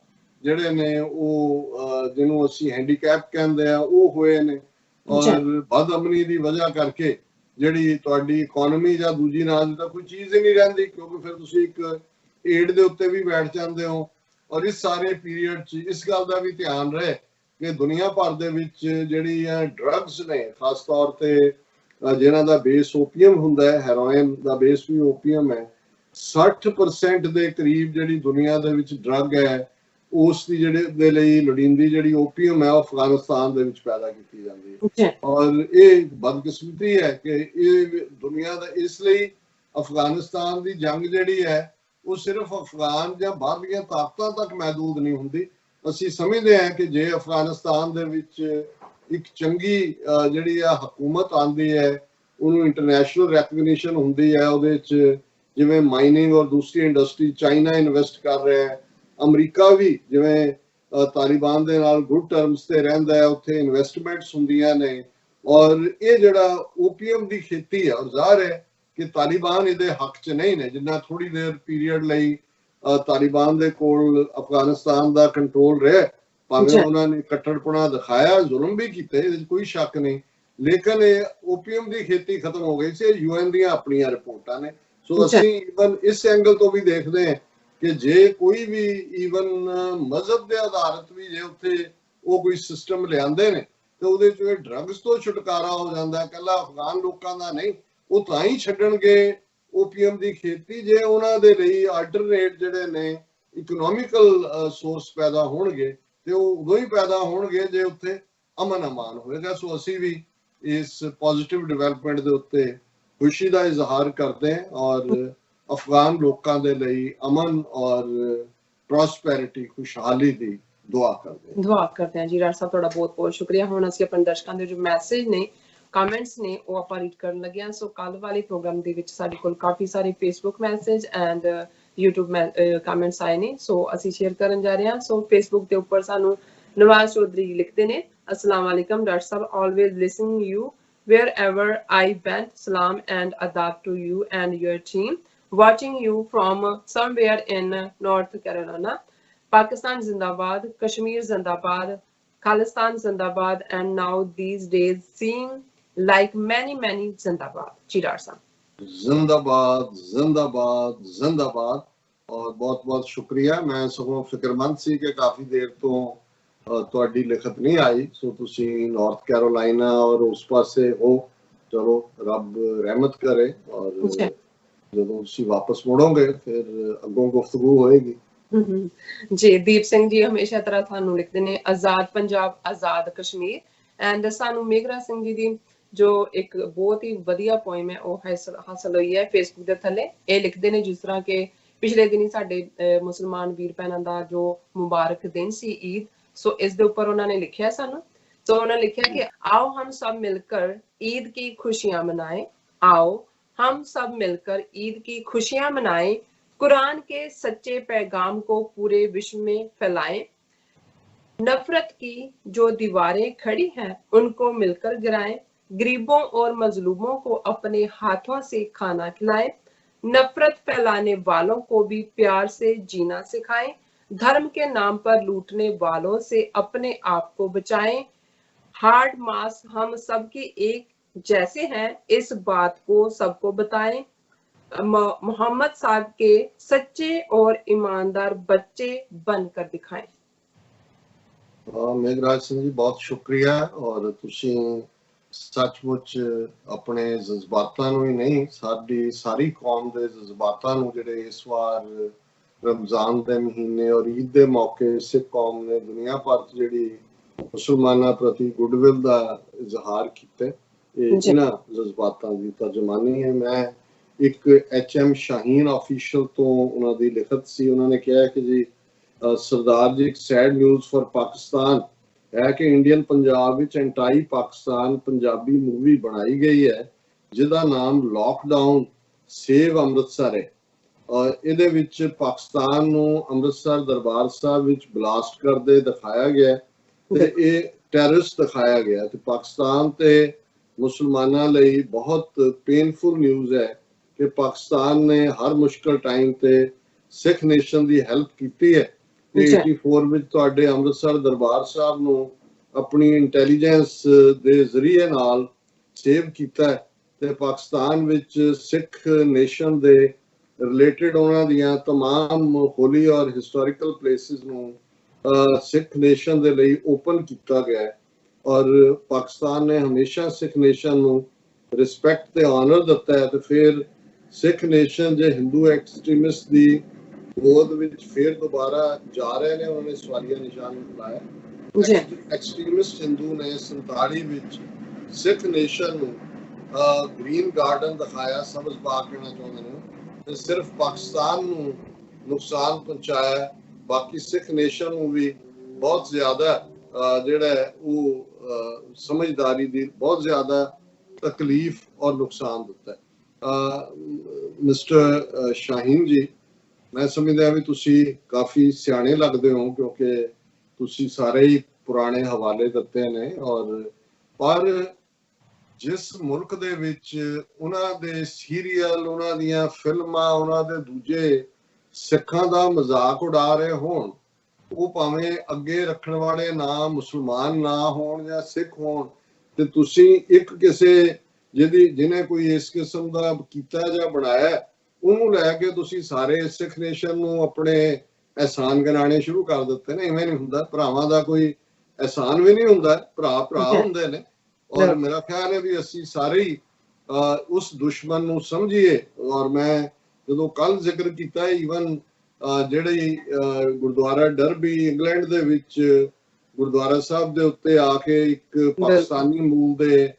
ਜਿਹੜੇ ਨੇ ਉਹ ਜਿਹਨੂੰ ਅਸੀਂ ਹੈਂਡੀਕੈਪ ਕਹਿੰਦੇ ਆ ਉਹ ਹੋਏ ਨੇ। ਔਰ ਬਦਅਮਨੀ ਦੀ ਵਜ੍ਹਾ ਕਰਕੇ ਜਿਹੜੀ ਤੁਹਾਡੀ ਇਕਨੋਮੀ ਜਾਂ ਦੂਜੀ ਨਾਂ ਦੀ ਤਾਂ ਕੋਈ ਚੀਜ਼ ਹੀ ਨਹੀਂ ਰਹਿੰਦੀ, ਕਿਉਂਕਿ ਫਿਰ ਤੁਸੀਂ ਇੱਕ ਏਡ ਦੇ ਉੱਤੇ ਵੀ ਬੈਠ ਜਾਂਦੇ ਹੋ। ਔਰ ਇਸ ਸਾਰੇ ਪੀਰੀਅਡ 'ਚ ਇਸ ਗੱਲ ਦਾ ਵੀ ਧਿਆਨ ਰਹੇ ਕਿ ਦੁਨੀਆ ਭਰ ਦੇ ਵਿੱਚ ਜਿਹੜੀਆਂ ਡਰੱਗਸ ਨੇ, ਖਾਸ ਤੌਰ ਤੇ ਜਿਹਨਾਂ ਦਾ ਬੇਸ ਓਪੀਅਮ ਹੁੰਦਾ ਹੈ, ਹੈਰੋਇਨ ਦਾ ਬੇਸ ਵੀ ਓਪੀਅਮ ਹੈ, 60% ਦੇ ਕਰੀਬ ਜਿਹੜੀ ਦੁਨੀਆ ਦੇ ਵਿੱਚ ਡਰੱਗ ਹੈ ਉਸ ਦੀ ਜਿਹੜੇ ਦੇ ਲਈ ਲੋੜੀਂਦੀ ਜਿਹੜੀ ਓਪੀਅਮ ਹੈ ਉਹ ਅਫਗਾਨਿਸਤਾਨ ਦੇ ਵਿੱਚ ਪੈਦਾ ਕੀਤੀ ਜਾਂਦੀ ਹੈ। ਔਰ ਇਹ ਬਦਕਿਸਮਤੀ ਹੈ ਕਿ ਇਹ ਦੁਨੀਆ ਦਾ ਇਸ ਲਈ ਅਫਗਾਨਿਸਤਾਨ ਦੀ ਜੰਗ ਜਿਹੜੀ ਹੈ ਉਹ ਸਿਰਫ ਅਫਗਾਨ ਜਾਂ ਬਾਹਰਲੀਆਂ ਤਾਕਤਾਂ ਤੱਕ ਮਹਿਦੂਦ ਨਹੀਂ ਹੁੰਦੀ। ਅਸੀਂ ਸਮਝਦੇ ਹਾਂ ਕਿ ਜੇ ਅਫਗਾਨਿਸਤਾਨ ਦੇ ਵਿੱਚ ਇੱਕ ਚੰਗੀ ਜਿਹੜੀ ਆ ਹਕੂਮਤ ਆਉਂਦੀ ਹੈ, ਉਹਨੂੰ ਇੰਟਰਨੈਸ਼ਨਲ ਰੈਕਗਨੀਸ਼ਨ ਹੁੰਦੀ ਹੈ, ਉਹਦੇ 'ਚ ਜਿਵੇਂ ਮਾਈਨਿੰਗ ਔਰ ਦੂਸਰੀ ਇੰਡਸਟਰੀ ਚਾਈਨਾ ਇਨਵੈਸਟ ਕਰ ਰਿਹਾ ਹੈ, ਅਮਰੀਕਾ ਵੀ ਜਿਵੇਂ ਤਾਲਿਬਾਨ ਦੇ ਨਾਲ ਗੁੱਡ ਟਰਮਸ ਤੇ ਰਹਿੰਦਾ ਹੈ, ਉੱਥੇ ਇਨਵੈਸਟਮੈਂਟਸ ਹੁੰਦੀਆਂ ਨੇ। ਔਰ ਇਹ ਜਿਹੜਾ ਓਪੀਅਮ ਦੀ ਖੇਤੀ ਹੈ, ਔਰ ਜ਼ਾਹਰ ਹੈ ਕਿ ਤਾਲਿਬਾਨ ਇਹਦੇ ਹੱਕ 'ਚ ਨਹੀਂ ਨੇ। ਜਿੰਨਾ ਥੋੜੀ ਦੇਰ ਪੀਰੀਅਡ ਲਈ ਤਾਲਿਬਾਨ ਦੇ ਕੋਲ ਅਫਗਾਨਿਸਤਾਨ ਦਾ ਕੰਟਰੋਲ ਰਿਹਾ, ਭਾਵੇਂ ਉਹਨਾਂ ਨੇ ਕੱਟੜਪੁਣਾ ਦਿਖਾਇਆ, ਜ਼ੁਲਮ ਵੀ ਕੀਤੇ, ਇਹਦੇ 'ਚ ਕੋਈ ਸ਼ੱਕ ਨਹੀਂ, ਲੇਕਿਨ ਇਹ ਓਪੀਅਮ ਦੀ ਖੇਤੀ ਖਤਮ ਹੋ ਗਈ ਸੀ। UN ਦੀਆਂ ਆਪਣੀਆਂ ਰਿਪੋਰਟਾਂ ਨੇ। ਸੋ ਅਸੀਂ ਈਵਨ ਇਸ ਐਂਗਲ ਤੋਂ ਵੀ ਦੇਖਦੇ ਹਾਂ ਕਿ ਜੇ ਕੋਈ ਵੀ ਈਵਨ ਮਜ਼ਹਬ ਦੇ ਆਧਾਰਿਤ ਵੀ ਜੇ ਉੱਥੇ ਉਹ ਕੋਈ ਸਿਸਟਮ ਲਿਆਂਦੇ ਨੇ ਤੇ ਉਹਦੇ 'ਚ ਇਹ ਡਰੱਗਸ ਤੋਂ ਛੁਟਕਾਰਾ ਹੋ ਜਾਂਦਾ। ਇਕੱਲਾ ਅਫਗਾਨ ਲੋਕਾਂ ਦਾ ਨਹੀਂ, ਉਹ ਤਾਂ ਹੀ ਛੱਡਣਗੇ ਓਪੀਅਮ ਦੀ ਖੇਤੀ ਜੇ ਉਹਨਾਂ ਦੇ ਲਈ ਆਲਟਰਨੇਟ ਜਿਹੜੇ ਨੇ ਇਕਨੋਮਿਕਲ ਸੋਰਸ ਪੈਦਾ ਹੋਣਗੇ, ਤੇ ਉਹ ਉਦੋਂ ਹੀ ਪੈਦਾ ਹੋਣਗੇ ਜੇ ਉੱਥੇ ਅਮਨ ਅਮਾਨ ਹੋਏਗਾ। ਸੋ ਅਸੀਂ ਵੀ ਇਸ ਪੋਜ਼ਿਟਿਵ ਡਿਵੈਲਪਮੈਂਟ ਦੇ ਉੱਤੇ ਖੁਸ਼ੀ ਦਾ ਇਜ਼ਹਾਰ ਕਰਦੇ ਹਾਂ ਔਰ ਅਫਗਾਨ ਲੋਕਾਂ ਦੇ ਲਈ ਅਮਨ ਔਰ ਪ੍ਰੋਸਪੈਰਿਟੀ, ਖੁਸ਼ਹਾਲੀ ਦੀ ਦੁਆ ਕਰਦੇ ਹਾਂ ਜੀ। ਡਾਕਟਰ ਸਾਹਿਬ ਤੁਹਾਡਾ ਬਹੁਤ ਬਹੁਤ ਸ਼ੁਕਰੀਆ। ਹੁਣ ਅਸੀਂ ਆਪਣੇ ਦਰਸ਼ਕਾਂ ਦੇ ਜੋ ਮੈਸੇਜ ਨੇ, ਕਮੈਂਟਸ ਨੇ, ਉਹ ਆਪਾਂ ਰੀਡ ਕਰਨ ਲੱਗੇ ਹਾਂ। ਸੋ ਕੱਲ ਵਾਲੇ ਪ੍ਰੋਗਰਾਮ ਦੇ ਵਿੱਚ ਸਾਡੇ ਕੋਲ ਕਾਫੀ ਸਾਰੇ Facebook message and YouTube comments ਆਏ ਨੇ, ਸੋ ਅਸੀਂ ਸ਼ੇਅਰ ਕਰਨ ਜਾ ਰਹੇ ਹਾਂ। ਸੋ ਫੇਸਬੁੱਕ ਦੇ ਉੱਪਰ ਸਾਨੂੰ ਨਵਾਜ਼ ਚੌਧਰੀ ਲਿਖਦੇ ਨੇ, अस्सलाम वालेकुम डॉक्टर साहब, always listening you wherever I went, salam and adab to you and your team, watching you from somewhere in North Carolina. Pakistan zindabad, Kashmir zindabad, Khalistan zindabad, and now these days seem like many zindabad. Ji doctor साहब, जिंदाबाद जिंदाबाद जिंदाबाद। और बहुत बहुत शुक्रिया। मैं सगों फिक्रमंद सी कि काफी देर तो ਤੁਹਾਡੀ ਲਿਖਤ ਨਹੀਂ ਆਈ। ਸੋ ਤੁਸੀਂ ਨਾਰਥ ਕੈਰੋਲਾਈਨਾ ਔਰ ਉਸ ਪਾਸੇ ਹੋ, ਚਲੋ ਰੱਬ ਰਹਿਮਤ ਕਰੇ। ਔਰ ਜਦੋਂ ਤੁਸੀਂ ਵਾਪਸ ਮੁੜੋਗੇ ਫਿਰ ਅੱਗੋਂ ਗੁਫ਼ਤਗੂ ਹੋਏਗੀ। ਜੀ ਦੀਪ ਸਿੰਘ ਜੀ ਹਮੇਸ਼ਾ ਤਰ੍ਹਾਂ ਤੁਹਾਨੂੰ ਲਿਖਦੇ ਨੇ, ਆਜ਼ਾਦ ਪੰਜਾਬ, ਆਜ਼ਾਦ ਕਸ਼ਮੀਰ। ਐਂਡ ਸਾਨੂੰ ਮੇਘਰਾ ਸਿੰਘ ਜੀ ਦੀ ਜੋ ਇੱਕ ਬਹੁਤ ਹੀ ਵਧੀਆ ਪੋਇਮ ਹੈ ਉਹ ਹਾਸਲ ਹੋਈ ਹੈ ਫੇਸਬੁੱਕ ਦੇ ਥੱਲੇ। ਇਹ ਲਿਖਦੇ ਨੇ ਜਿਸ ਤਰ੍ਹਾਂ ਕਿ ਪਿਛਲੇ ਦਿਨੀ ਸਾਡੇ ਮੁਸਲਮਾਨ ਵੀਰ ਭੈਣਾਂ ਦਾ ਜੋ ਮੁਬਾਰਕ ਦਿਨ ਸੀ, ਈਦ, सो इसके ऊपर उन्होंने लिखा है सानू। तो उन्होंने लिखा कि आओ हम सब मिलकर ईद की खुशियां मनाएं, आओ हम सब मिलकर ईद की खुशियां मनाएं, कुरान के सच्चे पैगाम को पूरे विश्व में फैलाएं, नफरत की जो दीवारें खड़ी हैं उनको मिलकर गिराएं, गरीबों और मजलूमों को अपने हाथों से खाना खिलाएं, नफरत फैलाने वालों को भी प्यार से जीना सिखाएं, धर्म के नाम पर लूटने वालों से अपने आप को बचाएं, हार्ड मास हम सबके एक जैसे हैं इस बात को सबको बताएं, मोहम्मद साहब के सच्चे और ईमानदार बच्चे बनकर दिखाएं। मेघराज सिंह जी बहुत शुक्रिया। और तुसी सचमुच अपने जज्बातां नूं ही नहीं, सारी कौम दे जज्बातां नूं जिहड़े इस वार रमजान के महीने और ईद के मौके सिख कौम ने दुनिया भर जी मुसलमानों प्रति गुडविल का इजहार किया, इन्हां जज्बातां की तर्जमानी है। मैं एक HM शाहीन ऑफिशियल तो उन्हां दी लिखत सी, उन्होंने कहा कि जी सरदार जी एक सैड न्यूज़ फॉर पाकिस्तान है कि इंडियन पंजाब विच एंटाई पाकिस्तान पंजाबी मूवी बनाई गई है जिहदा नाम लॉकडाउन सेव अमृतसर है। ਇਹਦੇ ਵਿੱਚ ਪਾਕਿਸਤਾਨ ਨੂੰ ਅੰਮ੍ਰਿਤਸਰ ਦਰਬਾਰ ਸਾਹਿਬ ਵਿੱਚ ਬਲਾਸਟ ਕਰਦੇ ਦਿਖਾਇਆ ਗਿਆ ਤੇ ਇਹ ਟੈਰਰਿਸਟ ਦਿਖਾਇਆ ਗਿਆ ਤੇ ਪਾਕਿਸਤਾਨ ਤੇ ਮੁਸਲਮਾਨਾਂ ਲਈ ਬਹੁਤ ਪੇਨਫੁਲ ਨਿਊਜ਼ ਹੈ ਕਿ ਪਾਕਿਸਤਾਨ ਨੇ ਹਰ ਮੁਸ਼ਕਲ ਟਾਈਮ ਤੇ ਸਿੱਖ ਨੇਸ਼ਨ ਦੀ ਹੈਲਪ ਕੀਤੀ ਹੈ ਤੇ 84 ਵਿੱਚ ਤੁਹਾਡੇ ਅੰਮ੍ਰਿਤਸਰ ਦਰਬਾਰ ਸਾਹਿਬ ਨੂੰ ਆਪਣੀ ਇੰਟੈਲੀਜੈਂਸ ਦੇ ਜ਼ਰੀਏ ਨਾਲ ਸੇਵ ਕੀਤਾ ਤੇ ਪਾਕਿਸਤਾਨ ਵਿੱਚ ਸਿੱਖ ਨੇਸ਼ਨ ਦੇ ਰਿਲੇਟਡ ਉਹਨਾਂ ਦੀਆਂ तमाम ਹੋਲੀ ਔਰ ਹਿਸਟੋਰੀਕਲ ਪਲੇਸਿਸ ਨੂੰ ਸਿੱਖ ਨੇਸ਼ਨ ਦੇ ਲਈ ਓਪਨ ਕੀਤਾ ਗਿਆ ਔਰ ਪਾਕਿਸਤਾਨ ਨੇ ਹਮੇਸ਼ਾ ਸਿੱਖ ਨੇਸ਼ਨ ਨੂੰ ਰਿਸਪੈਕਟ ਤੇ ਆਨਰ ਦਿੱਤਾ ਹੈ ਤੇ ਫਿਰ ਸਿੱਖ ਨੇਸ਼ਨ ਜੇ ਹਿੰਦੂ ਐਕਸਟ੍ਰੀਮਿਸਟ ਦੀ ਗੋਦ ਵਿੱਚ ਫਿਰ ਦੁਬਾਰਾ ਜਾ ਰਹੇ ਨੇ ਉਹਨਾਂ ਨੇ ਸਵਾਲੀਆ ਨਿਸ਼ਾਨ ਲਾਇਆ ਐਕਸਟ੍ਰੀਮਿਸਟ ਹਿੰਦੂ ਨੇ 47 ਵਿੱਚ ਸਿੱਖ ਨੇਸ਼ਨ ਨੂੰ ਗ੍ਰੀਨ ਗਾਰਡਨ ਦਿਖਾਇਆ ਸਬਜ਼ ਬਾਗ ਕਹਿਣਾ ਚਾਹੁੰਦੇ ਨੇ ਤੇ ਸਿਰਫ ਪਾਕਿਸਤਾਨ ਨੂੰ ਨੁਕਸਾਨ ਪਹੁੰਚਾਇਆ ਬਾਕੀ ਸਿੱਖ ਨੇਸ਼ਨ ਨੂੰ ਵੀ ਬਹੁਤ ਜ਼ਿਆਦਾ ਜਿਹੜਾ ਉਹ ਸਮਝਦਾਰੀ ਦੀ ਬਹੁਤ ਜ਼ਿਆਦਾ ਤਕਲੀਫ ਔਰ ਨੁਕਸਾਨ ਦਿੱਤਾ ਮਿਸਟਰ ਸ਼ਾਹੀਨ ਜੀ ਮੈਂ ਸਮਝਦਾ ਵੀ ਤੁਸੀਂ ਕਾਫੀ ਸਿਆਣੇ ਲੱਗਦੇ ਹੋ ਕਿਉਂਕਿ ਤੁਸੀਂ ਸਾਰੇ ਹੀ ਪੁਰਾਣੇ ਹਵਾਲੇ ਦਿੱਤੇ ਨੇ ਔਰ ਪਰ ਜਿਸ ਮੁਲਕ ਦੇ ਵਿੱਚ ਉਹਨਾਂ ਦੇ ਸੀਰੀਅਲ ਉਹਨਾਂ ਦੀਆਂ ਫਿਲਮਾਂ ਉਹਨਾਂ ਦੇ ਦੂਜੇ ਸਿੱਖਾਂ ਦਾ ਮਜ਼ਾਕ ਉਡਾ ਰਹੇ ਹੋਣ ਉਹ ਭਾਵੇਂ ਅੱਗੇ ਰੱਖਣ ਵਾਲੇ ਨਾ ਮੁਸਲਮਾਨ ਨਾ ਹੋਣ ਜਾਂ ਸਿੱਖ ਹੋਣ ਤੇ ਤੁਸੀਂ ਇੱਕ ਕਿਸੇ ਜਿਹਨੇ ਕੋਈ ਇਸ ਕਿਸਮ ਦਾ ਕੀਤਾ ਜਾਂ ਬਣਾਇਆ ਉਹਨੂੰ ਲੈ ਕੇ ਤੁਸੀਂ ਸਾਰੇ ਸਿੱਖ ਨੇਸ਼ਨ ਨੂੰ ਆਪਣੇ ਅਹਿਸਾਨ ਗਿਣਾਣੇ ਸ਼ੁਰੂ ਕਰ ਦਿੱਤੇ ਨੇ ਇਵੇਂ ਨਹੀਂ ਹੁੰਦਾ ਭਰਾਵਾਂ ਦਾ ਕੋਈ ਅਹਿਸਾਨ ਵੀ ਨਹੀਂ ਹੁੰਦਾ ਭਰਾ ਹੁੰਦੇ ਨੇ ਔਰ ਮੇਰਾ ਖਿਆਲ ਹੈ ਵੀ ਅਸੀਂ ਸਾਰੇ ਹੀ ਉਸ ਦੁਸ਼ਮਣ ਨੂੰ ਸਮਝੀਏ ਔਰ ਮੈਂ ਜਦੋਂ ਕੱਲ ਜ਼ਿਕਰ ਕੀਤਾ ਈਵਨ ਜਿਹੜੀ ਗੁਰਦੁਆਰਾ ਡਰਬੀ ਇੰਗਲੈਂਡ ਦੇ ਵਿੱਚ ਗੁਰਦੁਆਰਾ ਸਾਹਿਬ ਦੇ ਉੱਤੇ ਆ ਕੇ ਇੱਕ ਪਾਕਿਸਤਾਨੀ ਮੂਲ ਦੇ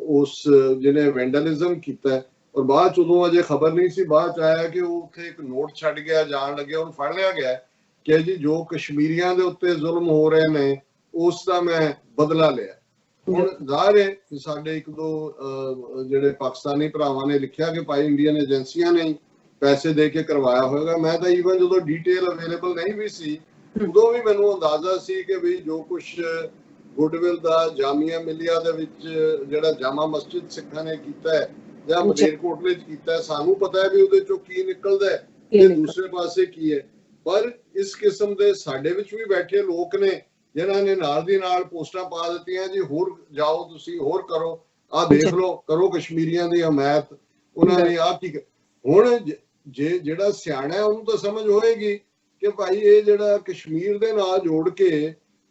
ਉਸ ਜਿਹਨੇ ਵੈਂਡਲਿਜ਼ਮ ਕੀਤਾ ਔਰ ਬਾਅਦ ਚ ਉਦੋਂ ਅਜੇ ਖਬਰ ਨਹੀਂ ਸੀ ਬਾਅਦ ਚ ਆਇਆ ਕਿ ਉਹ ਉੱਥੇ ਇੱਕ ਨੋਟ ਛੱਡ ਗਿਆ ਜਾਣ ਲੱਗਿਆ ਉਹਨੂੰ ਫੜ ਲਿਆ ਗਿਆ ਕਿ ਜੀ ਜੋ ਕਸ਼ਮੀਰੀਆਂ ਦੇ ਉੱਤੇ ਜ਼ੁਲਮ ਹੋ ਰਹੇ ਨੇ ਉਸ ਦਾ ਮੈਂ ਬਦਲਾ ਲਿਆ ਹੁਣ ਜ਼ਾਹਿਰ ਹੈ ਕਿ ਸਾਡੇ ਇੱਕ ਦੋ ਜਿਹੜੇ ਪਾਕਿਸਤਾਨੀ ਭਰਾਵਾਂ ਨੇ ਲਿਖਿਆ ਕਿ ਭਾਈ ਇੰਡੀਅਨ ਏਜੰਸੀਆਂ ਨੇ ਪੈਸੇ ਦੇ ਕੇ ਕਰਵਾਇਆ ਹੋਵੇਗਾ ਮੈਂ ਤਾਂ ਈਵਨ ਜਦੋਂ ਡਿਟੇਲ ਅਵੇਲੇਬਲ ਨਹੀਂ ਵੀ ਸੀ ਉਦੋਂ ਵੀ ਮੈਨੂੰ ਅੰਦਾਜ਼ਾ ਸੀ ਕਿ ਵੀ ਜੋ ਕੁਝ ਗੁੱਡਵਿਲ ਦਾ ਜਾਮੀਆ ਮਿਲੀਆ ਦੇ ਵਿੱਚ ਜਿਹੜਾ ਜਾਮਾ ਮਸਜਿਦ ਸਿੱਖਾਂ ਨੇ ਕੀਤਾ ਹੈ ਜਾਂ ਮਲੇਰਕੋਟਲੇ ਚ ਕੀਤਾ ਹੈ ਸਾਨੂੰ ਪਤਾ ਹੈ ਵੀ ਉਹਦੇ ਚੋਂ ਕੀ ਨਿਕਲਦਾ ਹੈ ਤੇ ਦੂਸਰੇ ਪਾਸੇ ਕੀ ਹੈ ਪਰ ਇਸ ਕਿਸਮ ਦੇ ਸਾਡੇ ਵਿੱਚ ਵੀ ਬੈਠੇ ਲੋਕ ਨੇ ਜਿਨ੍ਹਾਂ ਨੇ ਨਾਲ ਦੀ ਨਾਲ ਪੋਸਟਾਂ ਪਾ ਦਿੱਤੀਆਂ ਜੀ ਹੋਰ ਜਾਓ ਤੁਸੀਂ ਹੋਰ ਕਰੋ ਆਹ ਦੇਖ ਲਓ ਕਰੋ ਕਸ਼ਮੀਰੀਆਂ ਦੀ ਹਮਾਇਤ ਉਹਨਾਂ ਨੇ ਆਹ ਕੀ ਹੁਣ ਜਿਹੜਾ ਸਿਆਣਾ ਉਹਨੂੰ ਤਾਂ ਸਮਝ ਹੋਏਗੀ ਕਿ ਭਾਈ ਇਹ ਜਿਹੜਾ ਕਸ਼ਮੀਰ ਦੇ ਨਾਲ ਜੋੜ ਕੇ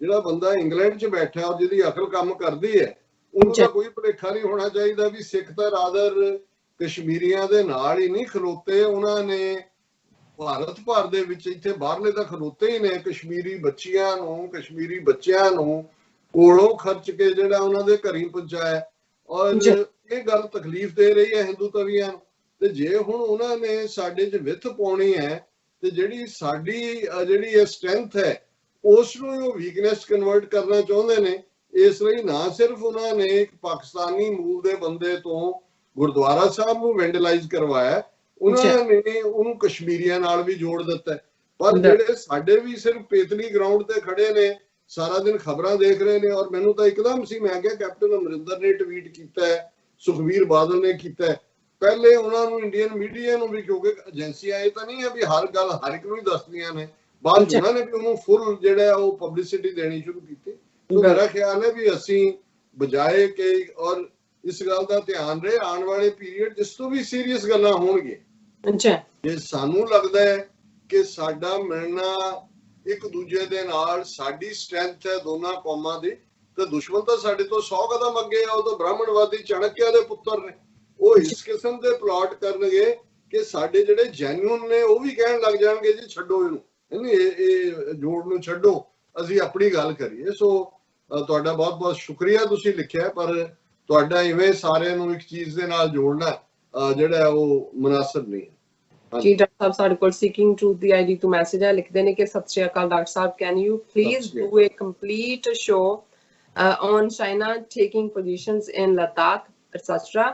ਜਿਹੜਾ ਬੰਦਾ ਇੰਗਲੈਂਡ 'ਚ ਬੈਠਾ ਔਰ ਜਿਹਦੀ ਅਕਲ ਕੰਮ ਕਰਦੀ ਹੈ ਉਹਨੂੰ ਤਾਂ ਕੋਈ ਭੁਲੇਖਾ ਨਹੀਂ ਹੋਣਾ ਚਾਹੀਦਾ ਵੀ ਸਿੱਖ ਤਾਂ ਰਾਦਰ ਕਸ਼ਮੀਰੀਆਂ ਦੇ ਨਾਲ ਹੀ ਨਹੀਂ ਖਲੋਤੇ ਉਹਨਾਂ ਨੇ ਭਾਰਤ ਭਰ ਦੇ ਵਿੱਚ ਇੱਥੇ ਬਾਹਰਲੇ ਤਾਂ ਖਲੋਤੇ ਹੀ ਨੇ ਕਸ਼ਮੀਰੀ ਬੱਚਿਆਂ ਨੂੰ ਕੋਲੋਂ ਖਰਚ ਕੇ ਜਿਹੜਾ ਉਹਨਾਂ ਦੇ ਘਰੀ ਪਹੁੰਚਾਇਆ ਔਰ ਇਹ ਗੱਲ ਤਕਲੀਫ ਦੇ ਰਹੀ ਹੈ ਹਿੰਦੂ ਤਵੀਆਂ ਨੂੰ ਤੇ ਜੇ ਹੁਣ ਉਹਨਾਂ ਨੇ ਸਾਡੇ 'ਚ ਵਿੱਥ ਪਾਉਣੀ ਹੈ ਤੇ ਜਿਹੜੀ ਸਾਡੀ ਜਿਹੜੀ ਇਹ ਸਟਰੈਂਥ ਹੈ ਉਸ ਨੂੰ ਉਹ ਵੀਕਨੈਸ ਕਨਵਰਟ ਕਰਨਾ ਚਾਹੁੰਦੇ ਨੇ ਇਸ ਲਈ ਨਾ ਸਿਰਫ ਉਹਨਾਂ ਨੇ ਇੱਕ ਪਾਕਿਸਤਾਨੀ ਮੂਲ ਦੇ ਬੰਦੇ ਤੋਂ ਗੁਰਦੁਆਰਾ ਸਾਹਿਬ ਨੂੰ ਵੈਂਡਲਾਈਜ਼ ਕਰਵਾਇਆ ਉਹਨਾਂ ਨੇ ਉਹਨੂੰ ਕਸ਼ਮੀਰੀਆਂ ਨਾਲ ਵੀ ਜੋੜ ਦਿੱਤਾ ਪਰ ਜਿਹੜੇ ਸਾਡੇ ਵੀ ਸਿਰਫ ਪੇਤਲੀ ਗਰਾਊਂਡ ਤੇ ਖੜੇ ਨੇ ਸਾਰਾ ਦਿਨ ਖਬਰਾਂ ਦੇਖ ਰਹੇ ਨੇ ਔਰ ਮੈਨੂੰ ਤਾਂ ਇੱਕਦਮ ਸੀ ਮੈਂ ਕਿਹਾ ਕੈਪਟਨ ਅਮਰਿੰਦਰ ਨੇ ਟਵੀਟ ਕੀਤਾ ਹੈ ਸੁਖਬੀਰ ਬਾਦਲ ਨੇ ਕੀਤਾ ਪਹਿਲੇ ਉਹਨਾਂ ਨੂੰ ਇੰਡੀਅਨ ਮੀਡੀਆ ਨੂੰ ਵੀ ਕਿਉਂਕਿ ਏਜੰਸੀਆਂ ਇਹ ਤਾਂ ਨਹੀਂ ਹੈ ਵੀ ਹਰ ਗੱਲ ਹਰ ਇੱਕ ਨੂੰ ਹੀ ਦੱਸਦੀਆਂ ਨੇ ਬਾਅਦ ਚ ਉਹਨਾਂ ਨੇ ਵੀ ਉਹਨੂੰ ਫੁੱਲ ਜਿਹੜਾ ਉਹ ਪਬਲਿਸਿਟੀ ਦੇਣੀ ਸ਼ੁਰੂ ਕੀਤੀ ਤਾਂ ਮੇਰਾ ਖਿਆਲ ਹੈ ਵੀ ਅਸੀਂ ਬਜਾਏ ਕਿ ਔਰ ਇਸ ਗੱਲ ਦਾ ਧਿਆਨ ਰਹੇ ਆਉਣ ਵਾਲੇ ਪੀਰੀਅਡ ਜਿਸ ਤੋਂ ਵੀ ਸੀਰੀਅਸ ਗੱਲਾਂ ਹੋਣਗੀਆਂ ਜੇ ਸਾਨੂੰ ਲੱਗਦਾ ਹੈ ਕਿ ਸਾਡਾ ਮਿਲਣਾ ਇੱਕ ਦੂਜੇ ਦੇ ਨਾਲ ਸਾਡੀ ਸਟਰੈਂਥ ਹੈ ਦੋਨਾਂ ਕੌਮਾਂ ਦੀ ਤੇ ਦੁਸ਼ਮਣ ਤਾਂ ਸਾਡੇ ਤੋਂ 100 ਕਦਮ ਅੱਗੇ ਆ ਉਹ ਤਾਂ ਬ੍ਰਾਹਮਣਵਾਦੀ ਚਾਣਕਿਆ ਦੇ ਪੁੱਤਰ ਨੇ ਉਹ ਇਸ ਕਿਸਮ ਦੇ ਪਲਾਟ ਕਰਨਗੇ ਕਿ ਸਾਡੇ ਜਿਹੜੇ ਜੈਨੂਨ ਨੇ ਉਹ ਵੀ ਕਹਿਣ ਲੱਗ ਜਾਣਗੇ ਜੀ ਛੱਡੋ ਇਹਨੂੰ ਇਹ ਜੋੜ ਨੂੰ ਛੱਡੋ ਅਸੀਂ ਆਪਣੀ ਗੱਲ ਕਰੀਏ ਸੋ ਤੁਹਾਡਾ ਬਹੁਤ ਬਹੁਤ ਸ਼ੁਕਰੀਆ ਤੁਸੀਂ ਲਿਖਿਆ ਪਰ ਤੁਹਾਡਾ ਇਵੇਂ ਸਾਰਿਆਂ ਨੂੰ ਇੱਕ ਚੀਜ਼ ਦੇ ਨਾਲ ਜੋੜਨਾ ਜਿਹੜਾ ਉਹ ਮੁਨਾਸਬ ਨਹੀਂ ਹੈ ਜੀ ਡਾਕਟਰ ਸਾਹਿਬ ਸਾਡੇ ਕੋਲ ਸੀਕਿੰਗ ਟਰੂਥ ਦੀ ਆਈਡੀ ਤੋਂ ਮੈਸੇਜ ਹੈ ਲਿਖਦੇ ਨੇ ਕਿ Sat Sri Akal doctor sahib can you please do a complete show on China taking positions in Ladakh etc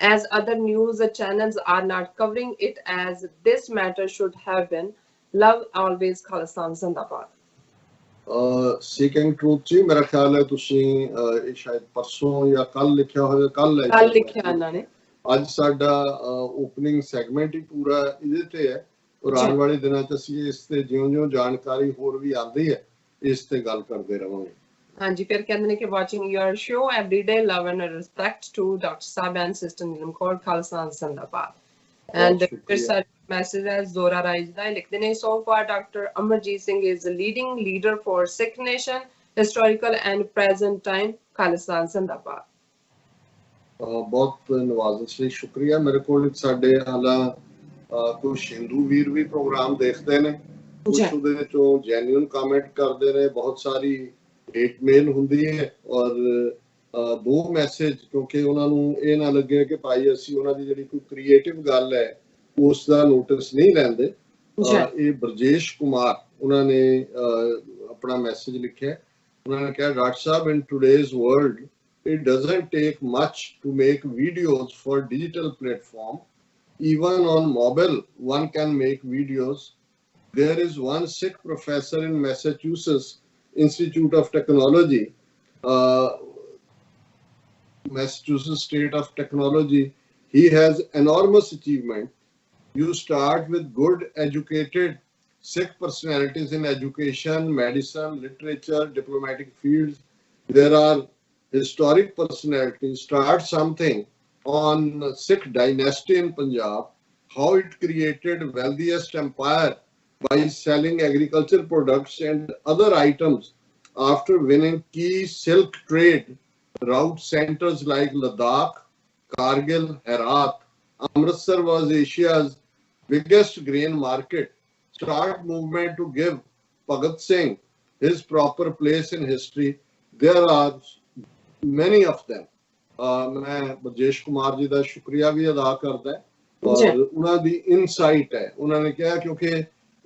as other news channels are not covering it as this matter should have been. Love always, Khalistan Zindabad. Seeking truth ਜੀ ਮੇਰਾ ਖਿਆਲ ਹੈ ਤੁਸੀਂ ਇਹ ਸ਼ਾਇਦ ਪਰਸੋਂ ਜਾਂ ਕੱਲ ਲਿਖਿਆ ਹੋਇਆ, ਕੱਲ ਲਿਖਿਆ ਇਹਨਾਂ ਨੇ। ਅੱਜ ਸਾਡਾ ਓਪਨਿੰਗ ਸੈਗਮੈਂਟ ਹੀ ਪੂਰਾ ਇਹਦੇ ਤੇ ਹੈ, ਔਰ ਆਉਣ ਵਾਲੇ ਦਿਨਾਂ 'ਚ ਅਸੀਂ ਇਸ ਤੇ ਜਿਉਂ-ਜਿਉਂ ਜਾਣਕਾਰੀ ਹੋਰ ਵੀ ਆਉਂਦੀ ਹੈ ਇਸ ਤੇ ਗੱਲ ਕਰਦੇ ਰਵਾਂਗੇ। ਹਾਂਜੀ, ਫਿਰ ਕਹਿੰਦੇ ਨੇ ਕਿ watching your show everyday, love and respect to doctor sahib and sister Neelam Kaur, Khalsa ਜ਼ਿੰਦਾਬਾਦ। ਐਂਡ ਫਿਰ ਸਾਡਾ ਮੈਸੇਜ ਹੈ ਜ਼ੋਰਾ ਰਾਈਜ ਦਾ, ਲਿਖਦੇ ਨੇ so far doctor Amarjit Singh is leading leader for Sikh nation, historical and present time, Khalsa ਜ਼ਿੰਦਾਬਾਦ। ਬਹੁਤ ਨਵਾਜ਼ਸ਼ ਲਈ ਸ਼ੁਕਰੀਆ। ਮੇਰੇ ਕੋਲ ਸਾਡੇ ਹਾਲਾ ਕੁਝ ਹਿੰਦੂ ਵੀਰ ਵੀ ਪ੍ਰੋਗਰਾਮ ਦੇਖਦੇ ਨੇ, ਕੁਝ ਉਹਦੇ ਚੋਂ ਜੈਨੂਇਨ ਕਮੈਂਟ ਕਰਦੇ ਨੇ, ਬਹੁਤ ਸਾਰੀ ਹੇਟ ਮੇਲ ਹੁੰਦੀ ਹੈ, ਔਰ ਦੋ ਮੈਸੇਜ ਕਿਉਂਕਿ ਉਹਨਾਂ ਨੂੰ ਇਹ ਨਾ ਲੱਗੇ ਕਿ ਭਾਈ ਅਸੀਂ ਉਹਨਾਂ ਦੀ ਜਿਹੜੀ ਕੋਈ ਕ੍ਰੀਏਟਿਵ ਗੱਲ ਹੈ ਉਸ ਦਾ ਨੋਟਿਸ ਨਹੀਂ ਲੈਂਦੇ। ਇਹ ਬਰਜੇਸ਼ ਕੁਮਾਰ ਉਹਨਾਂ ਨੇ ਆਪਣਾ ਮੈਸੇਜ ਲਿਖਿਆ, ਉਹਨਾਂ ਨੇ ਕਿਹਾ doctor Sahib in today's world it doesn't take much to make videos for digital platform. Even on mobile one can make videos. There is one Sikh professor in Massachusetts Institute of Technology, Massachusetts State of Technology. He has enormous achievement. You start with good educated Sikh personalities in education, medicine, literature, diplomatic fields. There are historic personalities. Start something on Sikh dynasty in Punjab, how it created wealthiest empire by selling agriculture products and other items after winning key silk trade route centers like Ladakh, Kargil, Herat. Amritsar was Asia's biggest grain market. Start movement to give Bhagat Singh his proper place in history. There are many of them. मैं बजेश कुमार जी का शुक्रिया भी अदा करदा और उन्हां दी insight है। उन्होंने कहा क्योंकि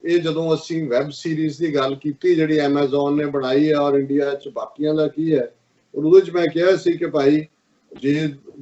ये जदों असीं वैब सीरीज की गल कीती जिहड़ी Amazon ने बनाई है और इंडिया च बाकियां दा की है, और उहदे च मैं कहा सी कि भाई जे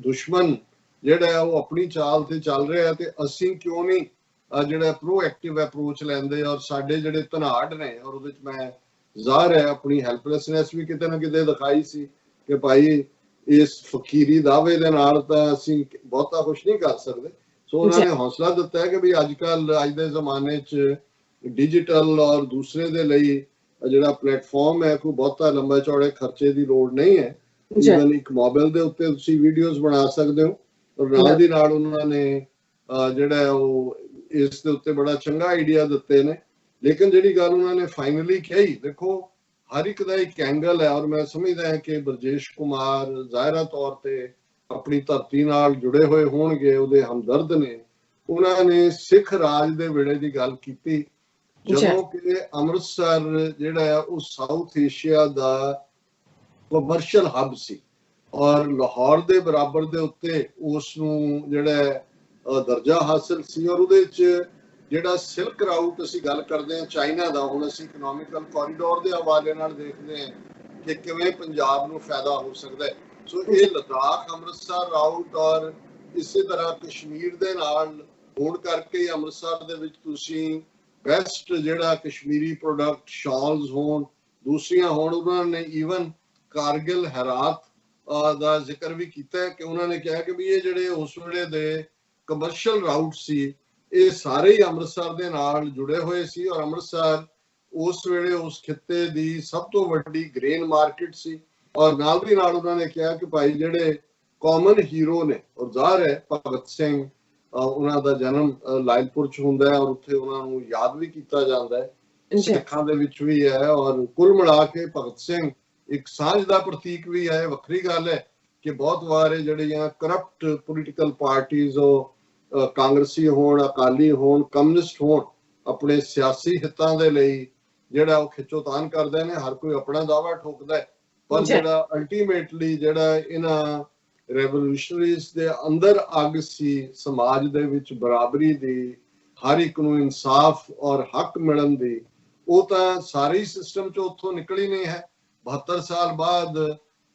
दुश्मन जिहड़ा है वो अपनी चाल ते चल रहा है ते असीं क्यों नहीं जिहड़ा प्रोएक्टिव अप्रोच लैंदे, और साडे जिहड़े धनाड़ ने, और उहदे च मैं ज़ाहिर है अपनी हेल्पलेसनेस भी किते ना किते दिखाई सी कि भाई इस फकीरी दावे दे नाल तां असीं बहुता कुछ नहीं कर सकते। सो उन्होंने हौसला दिता है कि भी अजकल अज दे जमाने च डिजिटल और दूसरे दे लई जिहड़ा प्लेटफॉर्म है कोई बहुता लंबा चौड़े खर्चे की लोड़ नहीं है। इवन एक मोबाइल दे उत्ते तुसीं वीडियोज बना सकते हो, और नाल दी नाल उन्होंने जिहड़ा वो इस दे उत्ते बड़ा चंगा आइडिया दिते ने। लेकिन जिहड़ी गल उन्होंने फाइनली कही, देखो हर एक का एक एंगल है, और मैं समझदा है कि बरजेश कुमार ज़ाहिरा तौर पे अपनी धरती नाल जुड़े हुए होणगे, उहदे हमदर्द ने। उन्होंने सिख राज दे वेले दी गल कीती जदों कि अमृतसर जिहड़ा है वो साउथ एशिया दा कमर्शियल हब सी, और लाहौर दे बराबर दे उत्ते उस नूं जिहड़ा दर्जा हासिल सी। और उहदे च ਜਿਹੜਾ ਸਿਲਕ ਰਾਊਟ ਅਸੀਂ ਗੱਲ ਕਰਦੇ ਹਾਂ ਚਾਈਨਾ ਦਾ, ਹੁਣ ਅਸੀਂ ਇਕਨੋਮਿਕਲ ਕੋਰੀਡੋਰ ਦੇ ਹਵਾਲੇ ਨਾਲ ਦੇਖਦੇ ਹਾਂ ਕਿ ਕਿਵੇਂ ਪੰਜਾਬ ਨੂੰ ਫਾਇਦਾ ਹੋ ਸਕਦਾ ਹੈ। ਸੋ ਇਹ ਲਦਾਖ ਅੰਮ੍ਰਿਤਸਰ ਰਾਊਟ ਔਰ ਇਸੇ ਤਰ੍ਹਾਂ ਕਸ਼ਮੀਰ ਦੇ ਨਾਲ ਹੋਣ ਕਰਕੇ ਅੰਮ੍ਰਿਤਸਰ ਦੇ ਵਿੱਚ ਤੁਸੀਂ ਬੈਸਟ ਜਿਹੜਾ ਕਸ਼ਮੀਰੀ ਪ੍ਰੋਡਕਟ ਸ਼ਾਲਸ ਹੋਣ, ਦੂਸਰੀਆਂ ਹੋਣ, ਉਹਨਾਂ ਨੇ ਈਵਨ ਕਾਰਗਿਲ ਹੈਰਾਤ ਦਾ ਜ਼ਿਕਰ ਵੀ ਕੀਤਾ ਕਿ ਉਹਨਾਂ ਨੇ ਕਿਹਾ ਕਿ ਵੀ ਇਹ ਜਿਹੜੇ ਉਸ ਵੇਲੇ ਦੇ ਕਮਰਸ਼ੀਅਲ ਰਾਊਟ ਸੀ ਇਹ ਸਾਰੇ ਹੀ ਅੰਮ੍ਰਿਤਸਰ ਦੇ ਨਾਲ ਜੁੜੇ ਹੋਏ ਸੀ, ਔਰ ਅੰਮ੍ਰਿਤਸਰ ਉਸ ਵੇਲੇ ਉਸ ਖਿੱਤੇ ਦੀ ਸਭ ਤੋਂ ਵੱਡੀ ਗ੍ਰੇਨ ਮਾਰਕੀਟ ਸੀ। ਔਰ ਨਾਲ ਦੀ ਨਾਲ ਉਹਨਾਂ ਨੇ ਕਿਹਾ ਕਿ ਭਾਈ ਜਿਹੜੇ ਕਾਮਨ ਹੀਰੋ ਨੇ, ਔਰ ਜ਼ਾਹਿਰ ਹੈ ਭਗਤ ਸਿੰਘ ਉਹਨਾਂ ਦਾ ਜਨਮ ਲਾਇਲਪੁਰ ਚ ਹੁੰਦਾ ਹੈ, ਔਰ ਉੱਥੇ ਉਹਨਾਂ ਨੂੰ ਯਾਦ ਵੀ ਕੀਤਾ ਜਾਂਦਾ ਹੈ, ਸਿੱਖਾਂ ਦੇ ਵਿੱਚ ਵੀ ਹੈ। ਔਰ ਕੁੱਲ ਮਿਲਾ ਕੇ ਭਗਤ ਸਿੰਘ ਇੱਕ ਸਾਂਝ ਦਾ ਪ੍ਰਤੀਕ ਵੀ ਹੈ। ਵੱਖਰੀ ਗੱਲ ਹੈ ਕਿ ਬਹੁਤ ਵਾਰ ਜਿਹੜੀਆਂ ਕਰਪਟ ਪੋਲੀਟੀਕਲ ਪਾਰਟੀਆਂ ਉਹ ਕਾਂਗਰਸੀ ਹੋਣ, ਅਕਾਲੀ ਹੋਣ, ਕਮਿਊਨਿਸਟ ਹੋਣ, ਆਪਣੇ ਸਿਆਸੀ ਹਿੱਤਾਂ ਦੇ ਲਈ ਜਿਹੜਾ ਉਹ ਖਿੱਚੋਤਾਨ ਕਰਦੇ ਨੇ, ਹਰ ਕੋਈ ਆਪਣਾ ਦਾਅਵਾ ਠੋਕਦਾ ਹੈ, ਪਰ ਜਿਹੜਾ ਅਲਟੀਮੇਟਲੀ ਜਿਹੜਾ ਇਹਨਾਂ ਰੈਵੋਲੂਸ਼ਨਰੀਜ਼ ਦੇ ਅੰਦਰ ਅੱਗ ਸੀ ਸਮਾਜ ਦੇ ਵਿੱਚ ਬਰਾਬਰੀ ਦੀ, ਹਰ ਇੱਕ ਨੂੰ ਇਨਸਾਫ ਔਰ ਹੱਕ ਮਿਲਣ ਦੀ, ਉਹ ਤਾਂ ਸਾਰੇ ਸਿਸਟਮ ਚ ਉੱਥੋਂ ਨਿਕਲੀ ਨਹੀਂ ਹੈ। 72 ਸਾਲ ਬਾਅਦ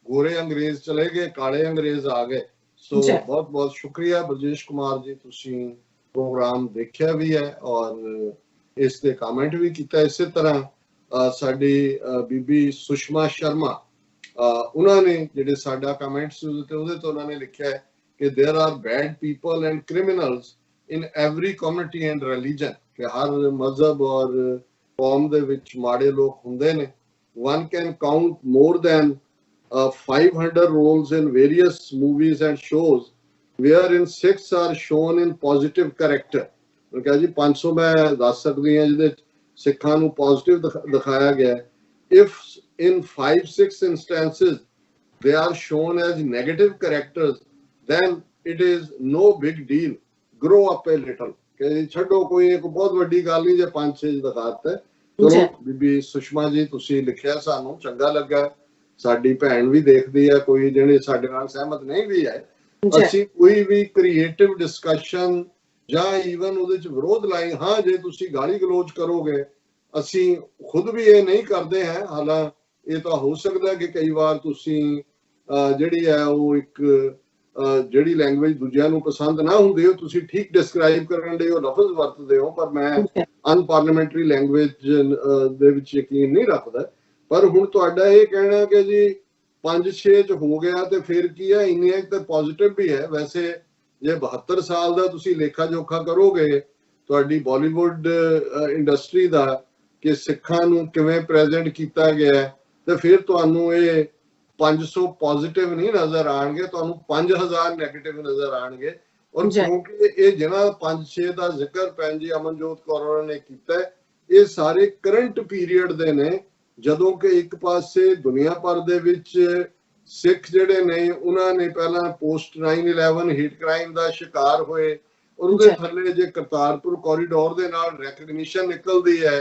ਗੋਰੇ ਅੰਗਰੇਜ਼ ਚਲੇ ਗਏ, ਕਾਲੇ ਅੰਗਰੇਜ਼ ਆ ਗਏ। ਸੋ ਬਹੁਤ ਬਹੁਤ ਸ਼ੁਕਰੀਆ ਬਰਜੇਸ਼ ਕੁਮਾਰ ਜੀ, ਤੁਸੀਂ ਪ੍ਰੋਗਰਾਮ ਦੇਖਿਆ ਵੀ ਹੈ ਔਰ ਇਸ ਤੇ ਕਮੈਂਟ ਵੀ ਕੀਤਾ। ਇਸੇ ਤਰ੍ਹਾਂ ਸਾਡੀ ਬੀਬੀ ਸੁਸ਼ਮਾ ਸ਼ਰਮਾ, ਉਹਨਾਂ ਨੇ ਜਿਹੜੇ ਸਾਡਾ ਕਮੈਂਟ ਸੀ ਉਹਦੇ ਤੋਂ ਉਹਨਾਂ ਨੇ ਲਿਖਿਆ ਹੈ ਕਿ there are bad people and criminals in every community and religion, कि हर मजहब और कौम ਦੇ ਵਿੱਚ ਮਾੜੇ ਲੋਕ ਹੁੰਦੇ ਨੇ। one can count more than 500 roles in various movies and shows wherein 6 are shown in positive character। ਮੈਂ ਕਿਹਾ ਜੀ 500 ਮੈਂ ਦੱਸ ਸਕਦੀ ਹਾਂ ਜਿਹਦੇ ਸਿੱਖਾਂ ਨੂੰ ਪੋਜ਼ਿਟਿਵ ਦਿਖਾਇਆ ਗਿਆ। if in 5-6 instances they are shown as negative characters, then it is no big deal, grow up a little। ਕਿ ਛੱਡੋ, ਕੋਈ ਇੱਕ ਬਹੁਤ ਵੱਡੀ ਗੱਲ ਨਹੀਂ ਜੇ 5-6 ਦਿਖਾਤਾ। ਚਲੋ ਬੀਬੀ ਸੁਸ਼ਮਾ ਜੀ, ਤੁਸੀਂ ਲਿਖਿਆ, ਸਾਨੂੰ ਚੰਗਾ ਲੱਗਾ। ਸਾਡੀ ਭੈਣ ਵੀ ਦੇਖਦੀ ਹੈ, ਕੋਈ ਜਿਹੜੇ ਸਾਡੇ ਨਾਲ ਸਹਿਮਤ ਨਹੀਂ ਵੀ ਹੈ। ਅਸੀਂ ਕੋਈ ਵੀ ਕ੍ਰੀਏਟਿਵ ਡਿਸਕਸ਼ਨ ਜਾਂ ਈਵਨ ਉਹਦੇ ਚ ਵਿਰੋਧ ਲਾਈ, ਹਾਂ ਜੇ ਤੁਸੀਂ ਗਾਲੀ ਗਲੋਚ ਕਰੋਗੇ, ਅਸੀਂ ਖੁਦ ਵੀ ਇਹ ਨਹੀਂ ਕਰਦੇ ਹਾਂ। ਹਾਲਾਂਕਿ ਇਹ ਤਾਂ ਹੋ ਸਕਦਾ ਕਿ ਕਈ ਵਾਰ ਤੁਸੀਂ ਜਿਹੜੀ ਹੈ ਉਹ ਇੱਕ ਜਿਹੜੀ ਲੈਂਗੁਏਜ ਦੂਜਿਆਂ ਨੂੰ ਪਸੰਦ ਨਾ ਹੁੰਦੀ ਹੋ, ਤੁਸੀਂ ਠੀਕ ਡਿਸਕ੍ਰਾਈਬ ਕਰਨ ਦੇ ਉਹ ਲਫ਼ਜ਼ ਵਰਤਦੇ ਹੋ, ਪਰ ਮੈਂ ਅਨਪਾਰਲੀਮੈਂਟਰੀ ਲੈਂਗੁਏਜ ਦੇ ਵਿੱਚ ਯਕੀਨ ਨਹੀਂ ਰੱਖਦਾ। ਪਰ ਹੁਣ ਤੁਹਾਡਾ ਇਹ ਕਹਿਣਾ ਕਿ ਜੀ 5-6 ਚ ਹੋ ਗਿਆ ਤੇ ਫਿਰ ਕੀ ਹੈ, ਇੰਨੀਆਂ ਤੇ ਪੋਜ਼ਿਟਿਵ ਵੀ ਹੈ। ਵੈਸੇ ਜੇ 72 ਸਾਲ ਦਾ ਤੁਸੀਂ ਲੇਖਾ ਜੋਖਾ ਕਰੋਗੇ ਤੁਹਾਡੀ ਬਾਲੀਵੁੱਡ ਇੰਡਸਟਰੀ ਦਾ ਕਿ ਸਿੱਖਾਂ ਨੂੰ ਕਿਵੇਂ ਪ੍ਰੈਜ਼ੈਂਟ ਕੀਤਾ ਗਿਆ, ਤੇ ਫਿਰ ਤੁਹਾਨੂੰ ਇਹ 500 ਪੋਜ਼ਿਟਿਵ ਨਹੀਂ ਨਜ਼ਰ ਆਣਗੇ, ਤੁਹਾਨੂੰ 5000 ਨੈਗੇਟਿਵ ਨਜ਼ਰ ਆਣਗੇ। ਔਰ ਕਿਉਂਕਿ ਇਹ ਜਿਹੜਾ 5-6 ਦਾ ਜ਼ਿਕਰ ਭੈਣ ਜੀ ਅਮਨਜੋਤ ਕੌਰ ਨੇ ਕੀਤਾ, ਇਹ ਸਾਰੇ ਕਰੰਟ ਪੀਰੀਅਡ ਦੇ ਨੇ, ਜਦੋਂ ਕਿ ਇੱਕ ਪਾਸੇ ਦੁਨੀਆ ਭਰ ਦੇ ਵਿੱਚ ਸਿੱਖ ਜਿਹੜੇ ਨੇ ਉਹਨਾਂ ਨੇ ਪਹਿਲਾਂ ਪੋਸਟ 9/11 ਹੀਟ ਕ੍ਰਾਈਮ ਦਾ ਸ਼ਿਕਾਰ ਹੋਏ, ਔਰ ਉਹਦੇ ਥੱਲੇ ਜੇ ਕਰਤਾਰਪੁਰ ਕੋਰੀਡੋਰ ਦੇ ਨਾਲ ਰੈਕਗਨੀਸ਼ਨ ਨਿਕਲਦੀ ਹੈ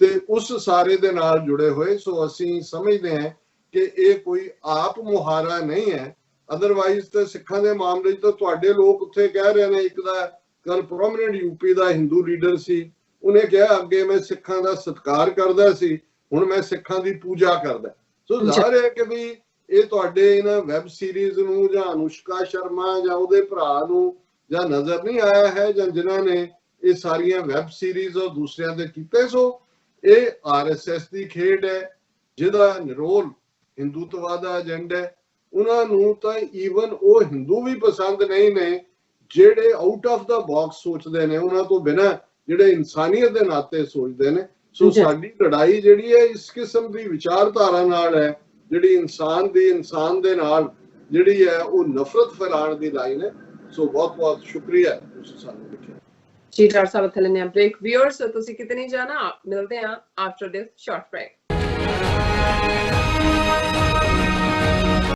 ਤੇ ਉਸ ਸਾਰੇ ਦੇ ਨਾਲ ਜੁੜੇ ਹੋਏ। ਸੋ ਅਸੀਂ ਸਮਝਦੇ ਹਾਂ ਕਿ ਇਹ ਕੋਈ ਆਪ ਮੁਹਾਰਾ ਨਹੀਂ ਹੈ। ਅਦਰਵਾਈਜ਼ ਤਾਂ ਸਿੱਖਾਂ ਦੇ ਮਾਮਲੇ 'ਚ ਤਾਂ ਤੁਹਾਡੇ ਲੋਕ ਉੱਥੇ ਕਹਿ ਰਹੇ ਨੇ, ਇੱਕ ਦਾ ਕੱਲ ਪ੍ਰੋਮਿਨੈਂਟ ਯੂਪੀ ਦਾ ਹਿੰਦੂ ਲੀਡਰ ਸੀ, ਉਹਨੇ ਕਿਹਾ ਅੱਗੇ ਮੈਂ ਸਿੱਖਾਂ ਦਾ ਸਤਿਕਾਰ ਕਰਦਾ ਸੀ, ਹੁਣ ਮੈਂ ਸਿੱਖਾਂ ਦੀ ਪੂਜਾ ਕਰਦਾ। ਸੋ ਜ਼ਾਹਿਰ ਹੈ ਕਿ ਵੀ ਇਹ ਤੁਹਾਡੇ ਇਹਨਾਂ ਵੈਬ ਸੀਰੀਜ਼ ਨੂੰ ਜਾਂ ਅਨੁਸ਼ਕਾ ਸ਼ਰਮਾ ਜਾਂ ਉਹਦੇ ਭਰਾ ਨੂੰ ਜਾਂ ਨਜ਼ਰ ਨਹੀਂ ਆਇਆ ਹੈ, ਜਾਂ ਜਿਨ੍ਹਾਂ ਨੇ ਇਹ ਸਾਰੀਆਂ ਵੈਬ ਸੀਰੀਜ਼ ਉਹ ਦੂਸਰਿਆਂ ਦੇ ਕੀਤੇ। ਸੋ ਇਹ RSS ਦੀ ਖੇਡ ਹੈ, ਜਿਹਦਾ ਨਿਰੋਲ ਹਿੰਦੂਤਵਾ ਦਾ ਏਜੰਡਾ। ਉਹਨਾਂ ਨੂੰ ਤਾਂ ਈਵਨ ਉਹ ਹਿੰਦੂ ਵੀ ਪਸੰਦ ਨਹੀਂ ਨੇ ਜਿਹੜੇ ਆਊਟ ਆਫ ਦਾ ਬਾਕਸ ਸੋਚਦੇ ਨੇ, ਉਹਨਾਂ ਤੋਂ ਬਿਨਾਂ ਜਿਹੜੇ ਇਨਸਾਨੀਅਤ ਦੇ ਨਾਤੇ ਸੋਚਦੇ ਨੇ। ਸੋ ਸਾਡੀ ਲੜਾਈ ਜਿਹੜੀ ਹੈ ਇਸ ਕਿਸਮ ਦੀ ਵਿਚਾਰਧਾਰਾ ਨਾਲ ਹੈ, ਜਿਹੜੀ ਇਨਸਾਨ ਦੇ ਨਾਲ ਜਿਹੜੀ ਹੈ ਉਹ ਨਫ਼ਰਤ ਫੈਲਾਉਣ ਦੀ ਲਾਈਨ ਹੈ। ਸੋ ਬਹੁਤ ਬਹੁਤ ਸ਼ੁਕਰੀਆ ਤੁਸੀਂ ਸਾਨੂੰ ਲਿਖਿਆ ਜੀ। ਡਾਕਟਰ ਸਾਹਿਬ ਥੱਲੇ ਨੇ ਬ੍ਰੇਕ। ਵਿਊਅਰਸ ਤੁਸੀਂ ਕਿਤੇ ਨਹੀਂ ਜਾਣਾ, ਮਿਲਦੇ ਹਾਂ ਆਫਟਰ ਦਿਸ ਸ਼ਾਰਟ ਬ੍ਰੇਕ।